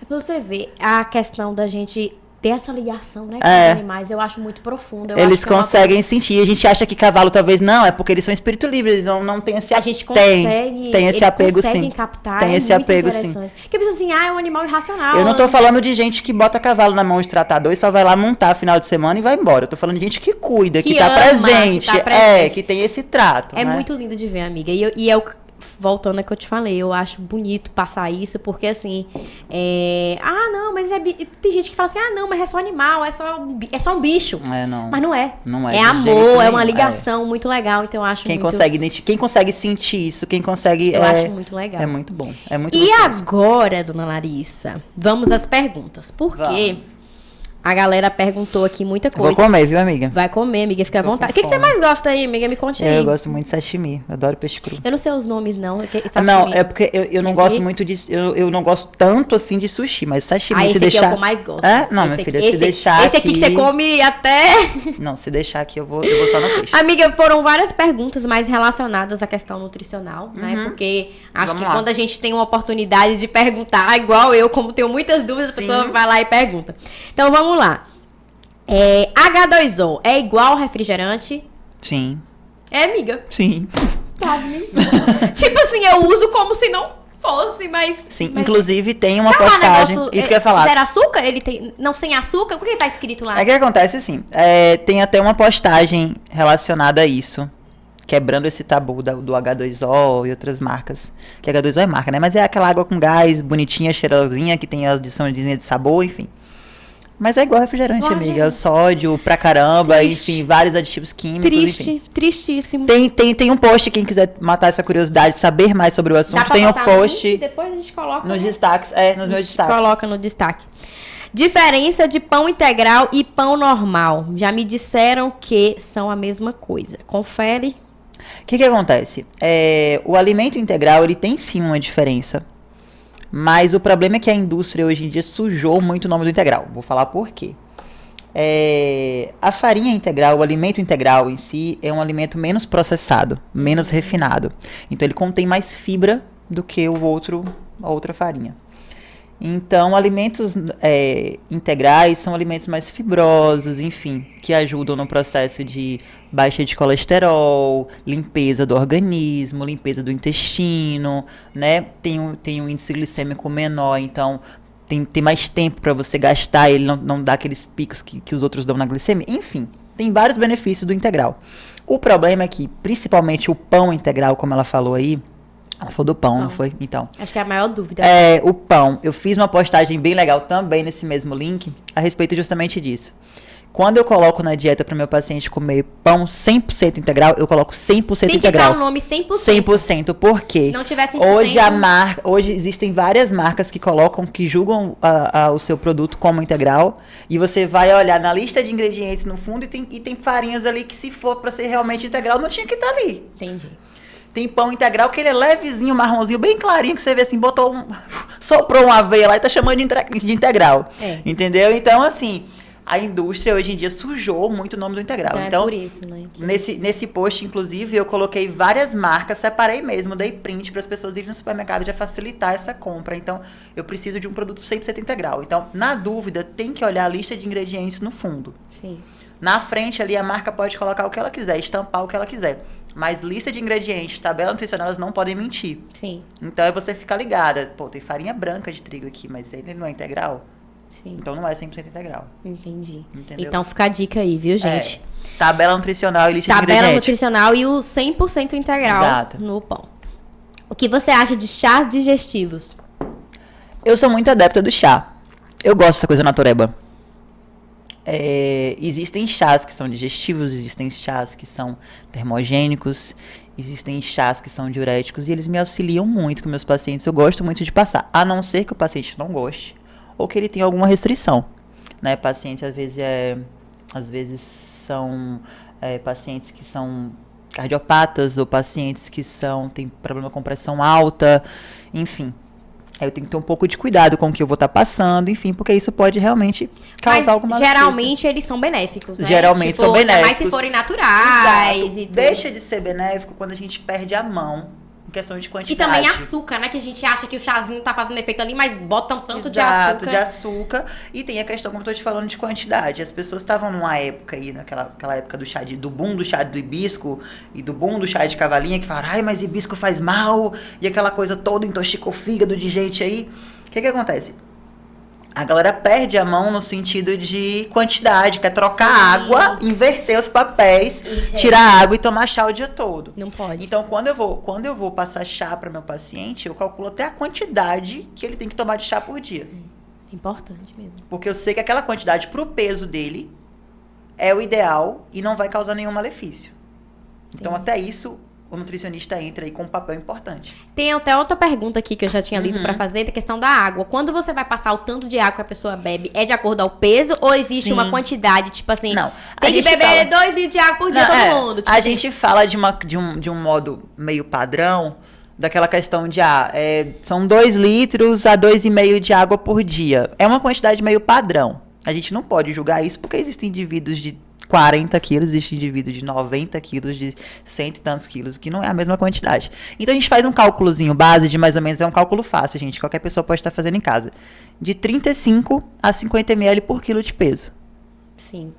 [SPEAKER 1] É pra você ver a questão da gente ter essa ligação, né, com
[SPEAKER 2] É.
[SPEAKER 1] os animais, eu acho muito profunda.
[SPEAKER 2] Eles conseguem sentir. A gente acha que cavalo talvez não, é porque eles são espírito livre, eles não têm esse
[SPEAKER 1] A gente consegue,
[SPEAKER 2] tem esse
[SPEAKER 1] eles
[SPEAKER 2] apego,
[SPEAKER 1] conseguem
[SPEAKER 2] sim.
[SPEAKER 1] captar,
[SPEAKER 2] Tem
[SPEAKER 1] é
[SPEAKER 2] esse
[SPEAKER 1] muito
[SPEAKER 2] apego, sim.
[SPEAKER 1] interessante. Porque pensa assim, é um animal irracional.
[SPEAKER 2] Eu não tô falando de gente que bota cavalo na mão de tratador e só vai lá montar final de semana e vai embora. Eu tô falando de gente que cuida, que tá
[SPEAKER 1] ama,
[SPEAKER 2] presente.
[SPEAKER 1] que tá presente.
[SPEAKER 2] Que tem esse trato.
[SPEAKER 1] É
[SPEAKER 2] né?
[SPEAKER 1] muito lindo de ver, amiga. E eu, voltando ao que eu te falei, eu acho bonito passar isso, porque assim, não, mas tem gente que fala assim, não, mas é só animal, é só um bicho.
[SPEAKER 2] Não.
[SPEAKER 1] Mas não é.
[SPEAKER 2] Não é.
[SPEAKER 1] É
[SPEAKER 2] de
[SPEAKER 1] amor,
[SPEAKER 2] jeito
[SPEAKER 1] é uma
[SPEAKER 2] nenhum.
[SPEAKER 1] ligação muito legal, então eu acho
[SPEAKER 2] Quem
[SPEAKER 1] muito...
[SPEAKER 2] consegue sentir isso, quem consegue...
[SPEAKER 1] Eu acho muito legal.
[SPEAKER 2] É muito bom. É muito
[SPEAKER 1] E
[SPEAKER 2] gostoso.
[SPEAKER 1] agora, dona Larissa, vamos às perguntas. Porque
[SPEAKER 2] Vamos.
[SPEAKER 1] a galera perguntou aqui muita coisa.
[SPEAKER 2] Vou comer, viu, amiga?
[SPEAKER 1] Vai comer, amiga, fica à
[SPEAKER 2] Tô com
[SPEAKER 1] vontade. O que você
[SPEAKER 2] fome.
[SPEAKER 1] mais gosta aí, amiga? Me conte aí.
[SPEAKER 2] Eu gosto muito de sashimi. Adoro peixe cru.
[SPEAKER 1] Eu não sei os nomes, não.
[SPEAKER 2] Não, é porque eu não
[SPEAKER 1] Esse
[SPEAKER 2] gosto
[SPEAKER 1] aí?
[SPEAKER 2] muito de... Eu não gosto tanto, assim, de sushi, mas sashimi, se
[SPEAKER 1] Esse aqui
[SPEAKER 2] deixar...
[SPEAKER 1] é o que eu mais gosto.
[SPEAKER 2] É? Não, minha filha, se deixar
[SPEAKER 1] Esse aqui que você come até...
[SPEAKER 2] Não, se deixar aqui, eu vou só no peixe.
[SPEAKER 1] Amiga, foram várias perguntas mais relacionadas à questão nutricional, né? Porque acho
[SPEAKER 2] Vamos
[SPEAKER 1] que
[SPEAKER 2] lá.
[SPEAKER 1] quando a gente tem uma oportunidade de perguntar, igual eu, como tenho muitas dúvidas, a
[SPEAKER 2] Sim.
[SPEAKER 1] pessoa vai lá e pergunta. Então, vamos lá. H2O é igual refrigerante?
[SPEAKER 2] Sim.
[SPEAKER 1] É, amiga.
[SPEAKER 2] Sim.
[SPEAKER 1] Quase. Tipo assim, eu uso como se não fosse, mas...
[SPEAKER 2] Sim,
[SPEAKER 1] mas...
[SPEAKER 2] inclusive tem uma
[SPEAKER 1] Tá lá,
[SPEAKER 2] postagem...
[SPEAKER 1] negócio,
[SPEAKER 2] Isso que eu ia falar.
[SPEAKER 1] Zero açúcar? Ele tem... Não, sem açúcar? O que tá escrito lá?
[SPEAKER 2] É que acontece assim, tem até uma postagem relacionada a isso, quebrando esse tabu do H2O e outras marcas. Que H2O é marca, né? Mas é aquela água com gás, bonitinha, cheirosinha, que tem a adiçãozinha de sabor, enfim. Mas é igual refrigerante,
[SPEAKER 1] Igual
[SPEAKER 2] amiga.
[SPEAKER 1] refrigerante.
[SPEAKER 2] Sódio pra caramba,
[SPEAKER 1] Triste.
[SPEAKER 2] enfim, vários aditivos químicos, enfim.
[SPEAKER 1] Tristíssimo.
[SPEAKER 2] Tem um post, quem quiser matar essa curiosidade, saber mais sobre o
[SPEAKER 1] Dá
[SPEAKER 2] assunto,
[SPEAKER 1] pra
[SPEAKER 2] tem um
[SPEAKER 1] botar no
[SPEAKER 2] post
[SPEAKER 1] link, depois a gente coloca
[SPEAKER 2] nos
[SPEAKER 1] no-
[SPEAKER 2] destaques, nos meus destaques.
[SPEAKER 1] Coloca no destaque. Diferença de pão integral e pão normal. Já me disseram que são a mesma coisa. Confere.
[SPEAKER 2] O que acontece? O alimento integral, ele tem sim uma diferença, mas o problema é que a indústria hoje em dia sujou muito o nome do integral. Vou falar por quê. A farinha integral, o alimento integral em si, é um alimento menos processado, menos refinado. Então ele contém mais fibra do que a outra farinha. Então, alimentos integrais são alimentos mais fibrosos, enfim, que ajudam no processo de baixa de colesterol, limpeza do organismo, limpeza do intestino, né? Tem um índice glicêmico menor, então tem mais tempo para você gastar, ele não dá aqueles picos que os outros dão na glicemia. Enfim, tem vários benefícios do integral. O problema é que, principalmente o pão integral, como ela falou aí, ela falou do pão, não foi? Então,
[SPEAKER 1] Acho que é a maior dúvida.
[SPEAKER 2] o pão. Eu fiz uma postagem bem legal também nesse mesmo link a respeito justamente disso. Quando eu coloco na dieta para o meu paciente comer pão 100% integral, eu coloco 100%
[SPEAKER 1] Tem que
[SPEAKER 2] integral.
[SPEAKER 1] dar o nome 100%.
[SPEAKER 2] 100%, por quê?
[SPEAKER 1] Se não tiver 100%...
[SPEAKER 2] Hoje existem várias marcas que julgam o seu produto como integral, e você vai olhar na lista de ingredientes no fundo e tem farinhas ali que, se for para ser realmente integral, não tinha que estar ali.
[SPEAKER 1] Entendi.
[SPEAKER 2] Tem pão integral que ele é levezinho, marronzinho, bem clarinho, que você vê assim, soprou uma aveia lá e tá chamando de integral. Entendeu? Então, assim, a indústria hoje em dia sujou muito o nome do integral.
[SPEAKER 1] Então,
[SPEAKER 2] Então,
[SPEAKER 1] é por isso, né?
[SPEAKER 2] nesse post, inclusive, eu coloquei várias marcas, separei mesmo, dei print para as pessoas irem no supermercado, já facilitar essa compra. Então, eu preciso de um produto 100% integral. Então, na dúvida, tem que olhar a lista de ingredientes no fundo.
[SPEAKER 1] Sim.
[SPEAKER 2] Na frente ali, a marca pode colocar o que ela quiser, estampar o que ela quiser. Mas lista de ingredientes, tabela nutricional, elas não podem mentir.
[SPEAKER 1] Sim.
[SPEAKER 2] Então, é você ficar ligada. Pô, tem farinha branca de trigo aqui, mas ele não é integral?
[SPEAKER 1] Sim.
[SPEAKER 2] Então, não é 100% integral.
[SPEAKER 1] Entendi.
[SPEAKER 2] Entendeu?
[SPEAKER 1] Então fica a dica aí, viu, gente?
[SPEAKER 2] Tabela nutricional e lista de
[SPEAKER 1] Tabela
[SPEAKER 2] ingredientes.
[SPEAKER 1] nutricional e o 100% integral
[SPEAKER 2] Exato.
[SPEAKER 1] no pão. O que você acha de chás digestivos?
[SPEAKER 2] Eu sou muito adepta do chá. Eu gosto dessa coisa natureba. Existem chás que são digestivos, existem chás que são termogênicos, existem chás que são diuréticos, e eles me auxiliam muito com meus pacientes. Eu gosto muito de passar, a não ser que o paciente não goste ou que ele tenha alguma restrição, né? Paciente às vezes são pacientes que são cardiopatas, ou pacientes que têm problema com pressão alta, enfim. Eu tenho que ter um pouco de cuidado com o que eu vou estar passando, enfim, porque isso pode realmente causar alguma
[SPEAKER 1] Mas geralmente eles são benéficos, né?
[SPEAKER 2] Geralmente são
[SPEAKER 1] ainda
[SPEAKER 2] benéficos.
[SPEAKER 1] mais se forem naturais.
[SPEAKER 2] Exato.
[SPEAKER 1] E tudo.
[SPEAKER 2] Deixa de ser benéfico quando a gente perde a mão em questão de
[SPEAKER 1] E
[SPEAKER 2] quantidade.
[SPEAKER 1] também açúcar, né? Que a gente acha que o chazinho tá fazendo efeito ali, mas botam tanto
[SPEAKER 2] Exato,
[SPEAKER 1] de açúcar.
[SPEAKER 2] E tem a questão, como eu tô te falando, de quantidade. As pessoas estavam numa época aí, naquela época do boom do chá do hibisco e do boom do chá de cavalinha, que falaram, ai, mas hibisco faz mal, e aquela coisa toda intoxicou o fígado de gente aí. O que acontece? A galera perde a mão no sentido de quantidade, quer trocar água, inverter os papéis,
[SPEAKER 1] Isso,
[SPEAKER 2] tirar a água e tomar chá o dia todo.
[SPEAKER 1] Não pode.
[SPEAKER 2] Então, quando eu vou passar chá para meu paciente, eu calculo até a quantidade que ele tem que tomar de chá por dia.
[SPEAKER 1] Importante mesmo.
[SPEAKER 2] Porque eu sei que aquela quantidade pro peso dele é o ideal e não vai causar nenhum malefício. Então,
[SPEAKER 1] Sim.
[SPEAKER 2] até isso, o nutricionista entra aí com um papel importante.
[SPEAKER 1] Tem até outra pergunta aqui que eu já tinha lido pra fazer, da questão da água. Quando você vai passar o tanto de água que a pessoa bebe, é de acordo ao peso ou existe
[SPEAKER 2] Sim.
[SPEAKER 1] uma quantidade, tipo assim,
[SPEAKER 2] Não,
[SPEAKER 1] tem
[SPEAKER 2] a
[SPEAKER 1] que
[SPEAKER 2] gente
[SPEAKER 1] beber
[SPEAKER 2] fala-
[SPEAKER 1] 2 litros de água por dia
[SPEAKER 2] Não,
[SPEAKER 1] todo mundo? Tipo
[SPEAKER 2] a
[SPEAKER 1] assim,
[SPEAKER 2] gente fala de um modo meio padrão, daquela questão de, são 2 litros a 2,5 de água por dia. É uma quantidade meio padrão. A gente não pode julgar isso porque existem indivíduos de 40 quilos, existe indivíduo de 90 quilos, de 100 e tantos quilos, que não é a mesma quantidade. Então a gente faz um cálculozinho base de mais ou menos, é um cálculo fácil, gente, qualquer pessoa pode estar fazendo em casa, de 35 a 50 ml por quilo de peso.
[SPEAKER 1] Sim.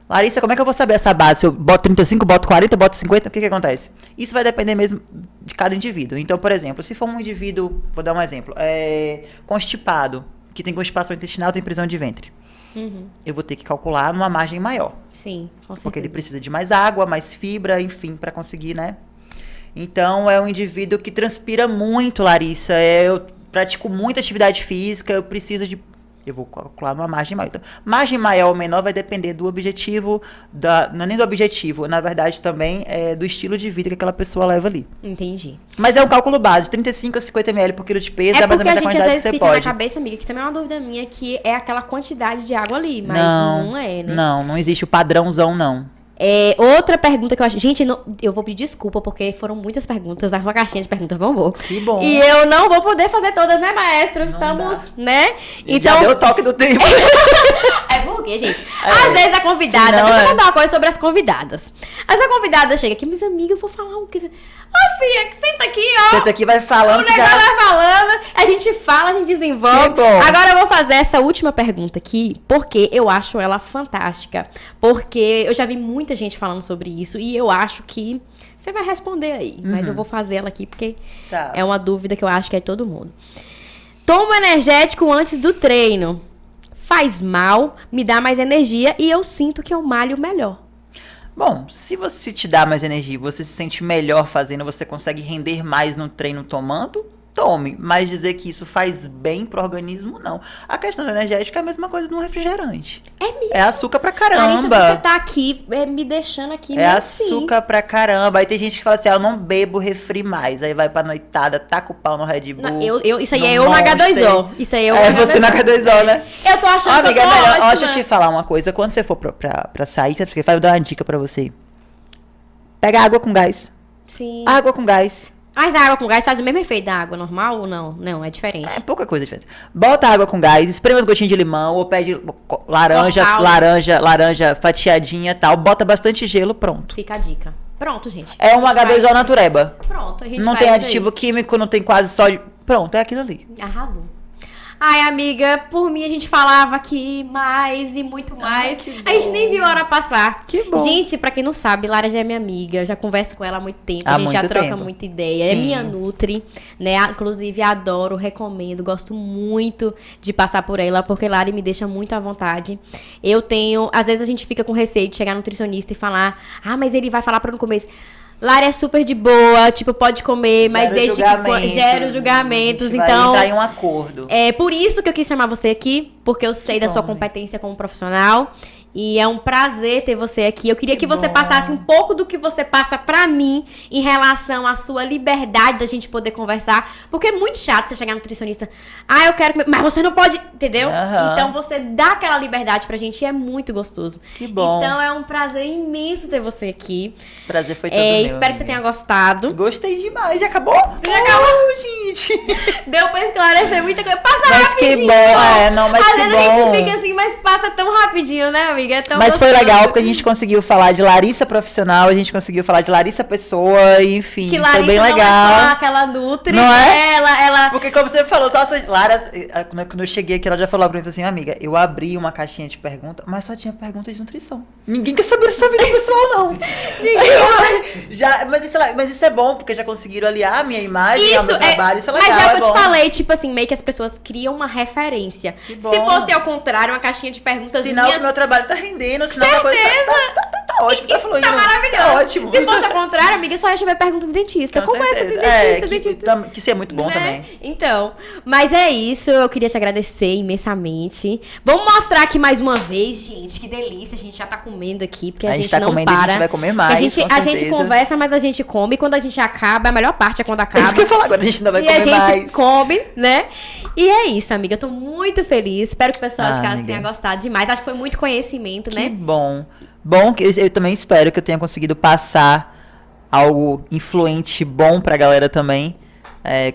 [SPEAKER 2] Larissa, como é que eu vou saber essa base? Se eu boto 35, boto 40, boto 50, o que acontece? Isso vai depender mesmo de cada indivíduo. Então, por exemplo, se for um indivíduo, vou dar um exemplo, constipado, que tem constipação intestinal, tem prisão de ventre. Eu vou ter que calcular numa margem maior.
[SPEAKER 1] Sim, com certeza.
[SPEAKER 2] Porque ele precisa de mais água, mais fibra, enfim, para conseguir, né? Então, é um indivíduo que transpira muito, Larissa. Eu pratico muita atividade física, eu preciso de Eu vou calcular numa margem maior. Então, margem maior ou menor vai depender do objetivo, não é nem do objetivo, na verdade também é do estilo de vida que aquela pessoa leva ali.
[SPEAKER 1] Entendi.
[SPEAKER 2] Mas é um cálculo básico, 35 a 50 ml por quilo de peso, é mais ou menos a
[SPEAKER 1] porque a gente às
[SPEAKER 2] quantidade que
[SPEAKER 1] vezes
[SPEAKER 2] você
[SPEAKER 1] fica na
[SPEAKER 2] pode.
[SPEAKER 1] cabeça, amiga, que também é uma dúvida minha, que é aquela quantidade de água ali, mas não é, né?
[SPEAKER 2] Não existe o padrãozão, não.
[SPEAKER 1] Outra pergunta que eu acho... Gente, eu vou pedir desculpa, porque foram muitas perguntas, a sua caixinha de perguntas bombou.
[SPEAKER 2] Que bom.
[SPEAKER 1] E eu não vou poder fazer todas, né, maestro? Estamos, né?
[SPEAKER 2] Então... Já deu o toque do tempo.
[SPEAKER 1] É porque, gente, às vezes a convidada... Deixa eu contar uma coisa sobre as convidadas. A convidada chega aqui, minhas amigas, eu vou falar o que... Ô, filha, senta aqui, ó.
[SPEAKER 2] Senta aqui, vai falando.
[SPEAKER 1] O negócio vai falando, a gente fala, a gente desenvolve.
[SPEAKER 2] Que bom.
[SPEAKER 1] Agora eu vou fazer essa última pergunta aqui, porque eu acho ela fantástica. Porque eu já vi muita gente falando sobre isso e eu acho que você vai responder aí. Mas eu vou fazer ela aqui porque é uma dúvida que eu acho que é de todo mundo. Tomo energético antes do treino. Faz mal, me dá mais energia e eu sinto que eu malho melhor.
[SPEAKER 2] Bom, se você te dá mais energia, você se sente melhor fazendo, você consegue render mais no treino tomando, tome. Mas dizer que isso faz bem pro organismo, não. A questão do energético é a mesma coisa de um refrigerante.
[SPEAKER 1] É mesmo?
[SPEAKER 2] É açúcar pra
[SPEAKER 1] Larissa,
[SPEAKER 2] caramba.
[SPEAKER 1] você tá aqui me deixando aqui.
[SPEAKER 2] É açúcar pra caramba. Aí tem gente que fala assim, eu não bebo refri mais. Aí vai pra noitada, taca o pau no Red Bull.
[SPEAKER 1] Não, isso aí é eu no H2O. Isso aí é eu no H2O.
[SPEAKER 2] Você no H2O, né?
[SPEAKER 1] Eu tô achando que
[SPEAKER 2] amiga,
[SPEAKER 1] eu tô ótima.
[SPEAKER 2] Ó, deixa eu te falar uma coisa. Quando você for pra sair, sabe o que faz? Eu dar uma dica pra você. Pega água com gás.
[SPEAKER 1] Sim.
[SPEAKER 2] Água com gás.
[SPEAKER 1] Mas a água com gás faz o mesmo efeito da água normal ou não? Não, é diferente.
[SPEAKER 2] É pouca coisa diferente. Bota água com gás, espreme uns gotinhos de limão, ou pede laranja fatiadinha e tal. Bota bastante gelo, pronto.
[SPEAKER 1] Fica a dica. Pronto, gente.
[SPEAKER 2] É um H2O natureba.
[SPEAKER 1] Pronto, a gente
[SPEAKER 2] não
[SPEAKER 1] faz
[SPEAKER 2] tem aditivo químico, não tem quase sódio. Pronto, é aquilo ali.
[SPEAKER 1] Arrasou. Ai, amiga, por mim a gente falava aqui mais e muito mais. A gente nem viu a hora passar.
[SPEAKER 2] Que bom.
[SPEAKER 1] Gente, pra quem não sabe, Lara já é minha amiga. Eu já converso com ela há muito tempo. A gente já troca muita ideia. Sim. É minha Nutri, né? Inclusive, adoro, recomendo. Gosto muito de passar por ela, porque Lara me deixa muito à vontade. Eu tenho... Às vezes a gente fica com receio de chegar no nutricionista e falar... Ah, mas ele vai falar pra eu não comer isso. Lara é super de boa, tipo, pode comer, mas desde que gera os julgamentos, então...
[SPEAKER 2] Vai entrar em um acordo.
[SPEAKER 1] É por isso que eu quis chamar você aqui, porque eu sei da sua competência como profissional. E é um prazer ter você aqui. Eu queria que você passasse um pouco do que você passa pra mim em relação à sua liberdade da gente poder conversar. Porque é muito chato você chegar no nutricionista. Ah, eu quero comer, mas você não pode, entendeu? Então você dá aquela liberdade pra gente e é muito gostoso.
[SPEAKER 2] Que bom.
[SPEAKER 1] Então é um prazer imenso ter você aqui.
[SPEAKER 2] Prazer foi todo meu.
[SPEAKER 1] Espero que você tenha gostado.
[SPEAKER 2] Gostei demais. Já acabou?
[SPEAKER 1] Já acabou,
[SPEAKER 2] gente.
[SPEAKER 1] Deu pra esclarecer muita coisa. Passa
[SPEAKER 2] mas
[SPEAKER 1] rapidinho.
[SPEAKER 2] Que bom, mas
[SPEAKER 1] às
[SPEAKER 2] que
[SPEAKER 1] vezes
[SPEAKER 2] bom.
[SPEAKER 1] a gente fica assim, mas passa tão rapidinho, né, amiga? É tão
[SPEAKER 2] mas
[SPEAKER 1] gostoso.
[SPEAKER 2] Foi legal porque a gente conseguiu falar de Larissa profissional, a gente conseguiu falar de Larissa pessoa, enfim,
[SPEAKER 1] que
[SPEAKER 2] foi bem legal.
[SPEAKER 1] Não é só aquela Nutri,
[SPEAKER 2] não é?
[SPEAKER 1] Ela...
[SPEAKER 2] Porque como você falou, só Lara, quando eu cheguei aqui, ela já falou pra mim assim, amiga, eu abri uma caixinha de perguntas, mas só tinha perguntas de nutrição. Ninguém quer saber da sua vida pessoal, não. Mas isso é bom, porque já conseguiram aliar a minha imagem ao meu trabalho, isso é legal.
[SPEAKER 1] Mas já que eu te falei, tipo assim, meio que as pessoas criam uma referência. Se fosse ao contrário, uma caixinha de perguntas
[SPEAKER 2] sinal que meu trabalho tá rendendo, sinal que a coisa tá ótimo, tá fluindo.
[SPEAKER 1] Tá maravilhoso.
[SPEAKER 2] Tá ótimo.
[SPEAKER 1] Se fosse ao contrário, amiga, só ia chover pergunta do dentista.
[SPEAKER 2] Com
[SPEAKER 1] como
[SPEAKER 2] certeza.
[SPEAKER 1] essa de dentista?
[SPEAKER 2] Que isso é muito bom, né? Também.
[SPEAKER 1] Então, mas é isso, eu queria te agradecer imensamente. Vamos mostrar aqui mais uma vez, gente, que delícia, a gente já tá comendo aqui, porque a gente
[SPEAKER 2] tá
[SPEAKER 1] não
[SPEAKER 2] comendo,
[SPEAKER 1] para.
[SPEAKER 2] A gente vai comer mais,
[SPEAKER 1] a gente conversa, mas a gente come, e quando a gente acaba, a melhor parte é quando acaba.
[SPEAKER 2] É isso que eu ia falar agora, a gente ainda vai comer mais.
[SPEAKER 1] E a gente come, né? E é isso, amiga, eu tô muito feliz, espero que o pessoal de casa tenha gostado demais, acho que foi muito conhecimento, né?
[SPEAKER 2] Que bom. Bom, eu também espero que eu tenha conseguido passar algo influente, bom pra galera também.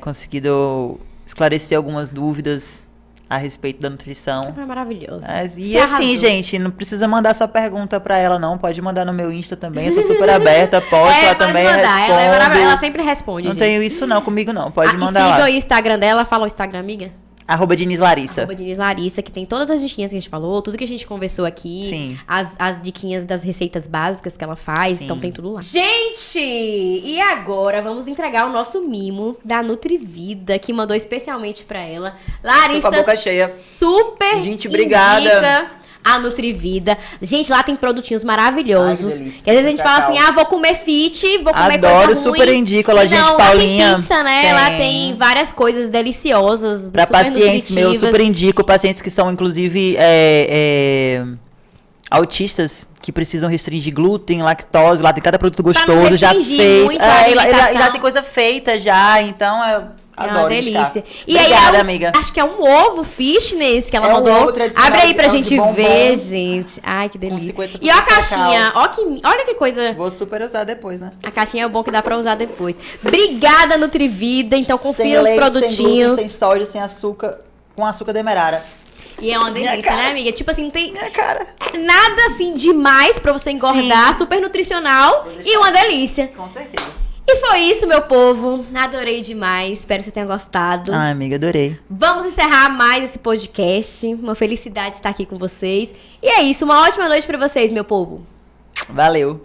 [SPEAKER 2] Conseguido esclarecer algumas dúvidas a respeito da nutrição.
[SPEAKER 1] Isso foi maravilhoso.
[SPEAKER 2] E assim, gente, não precisa mandar sua pergunta pra ela, não. Pode mandar no meu Insta também. Eu sou super aberta, posto, ela também responde.
[SPEAKER 1] Ela sempre responde,
[SPEAKER 2] não
[SPEAKER 1] gente.
[SPEAKER 2] tenho isso não, comigo não. Pode mandar
[SPEAKER 1] lá.
[SPEAKER 2] Siga
[SPEAKER 1] o Instagram dela, fala o Instagram, amiga.
[SPEAKER 2] @Diniz Larissa.
[SPEAKER 1] @Diniz Larissa, que tem todas as diquinhas que a gente falou, tudo que a gente conversou aqui.
[SPEAKER 2] Sim.
[SPEAKER 1] As diquinhas das receitas básicas que ela faz,
[SPEAKER 2] Sim.
[SPEAKER 1] então tem tudo lá. Gente, e agora vamos entregar o nosso mimo da Nutrivida, que mandou especialmente pra ela. Larissa,
[SPEAKER 2] tô com a boca cheia.
[SPEAKER 1] super
[SPEAKER 2] gente, obrigada.
[SPEAKER 1] a Nutrivida. Gente, lá tem produtinhos maravilhosos.
[SPEAKER 2] Ai, que delícia.
[SPEAKER 1] Que às vezes a gente fala
[SPEAKER 2] Cacau.
[SPEAKER 1] assim, vou comer fit, vou comer
[SPEAKER 2] Adoro,
[SPEAKER 1] coisa ruim.
[SPEAKER 2] super indico a lojinha
[SPEAKER 1] Não,
[SPEAKER 2] de Paulinha.
[SPEAKER 1] Lá tem pizza, né? Lá tem várias coisas deliciosas,
[SPEAKER 2] Pra
[SPEAKER 1] super
[SPEAKER 2] pacientes, eu
[SPEAKER 1] nutritivas.
[SPEAKER 2] super indico pacientes que são, inclusive, autistas, que precisam restringir glúten, lactose, lá tem cada produto
[SPEAKER 1] não
[SPEAKER 2] gostoso, já
[SPEAKER 1] restringir
[SPEAKER 2] feito.
[SPEAKER 1] muito a
[SPEAKER 2] E lá
[SPEAKER 1] alimentação.
[SPEAKER 2] tem coisa feita já, então eu
[SPEAKER 1] É uma
[SPEAKER 2] adoro
[SPEAKER 1] delícia.
[SPEAKER 2] indicar.
[SPEAKER 1] E
[SPEAKER 2] Obrigada,
[SPEAKER 1] aí,
[SPEAKER 2] amiga.
[SPEAKER 1] acho que é um ovo fitness que ela
[SPEAKER 2] É um
[SPEAKER 1] mandou.
[SPEAKER 2] ovo tradicional
[SPEAKER 1] Abre aí pra
[SPEAKER 2] de
[SPEAKER 1] gente
[SPEAKER 2] bombom.
[SPEAKER 1] ver, gente. Ai, que delícia.
[SPEAKER 2] 50%
[SPEAKER 1] E ó a
[SPEAKER 2] cacau.
[SPEAKER 1] caixinha. Olha que coisa.
[SPEAKER 2] Vou super usar depois, né?
[SPEAKER 1] A caixinha é bom que dá pra usar depois. Obrigada, Nutrivida. Então,
[SPEAKER 2] Sem
[SPEAKER 1] confira os
[SPEAKER 2] leite,
[SPEAKER 1] produtinhos.
[SPEAKER 2] sem glúten, sem soja, sem açúcar, com açúcar demerara.
[SPEAKER 1] E é uma delícia,
[SPEAKER 2] cara.
[SPEAKER 1] né, amiga? Tipo assim, não tem
[SPEAKER 2] Cara,
[SPEAKER 1] nada assim demais pra você engordar. Super nutricional e uma delícia.
[SPEAKER 2] com certeza.
[SPEAKER 1] E foi isso, meu povo. Adorei demais. Espero que você tenha gostado.
[SPEAKER 2] Ai, amiga, adorei.
[SPEAKER 1] Vamos encerrar mais esse podcast. Uma felicidade estar aqui com vocês. E é isso. Uma ótima noite pra vocês, meu povo.
[SPEAKER 2] Valeu.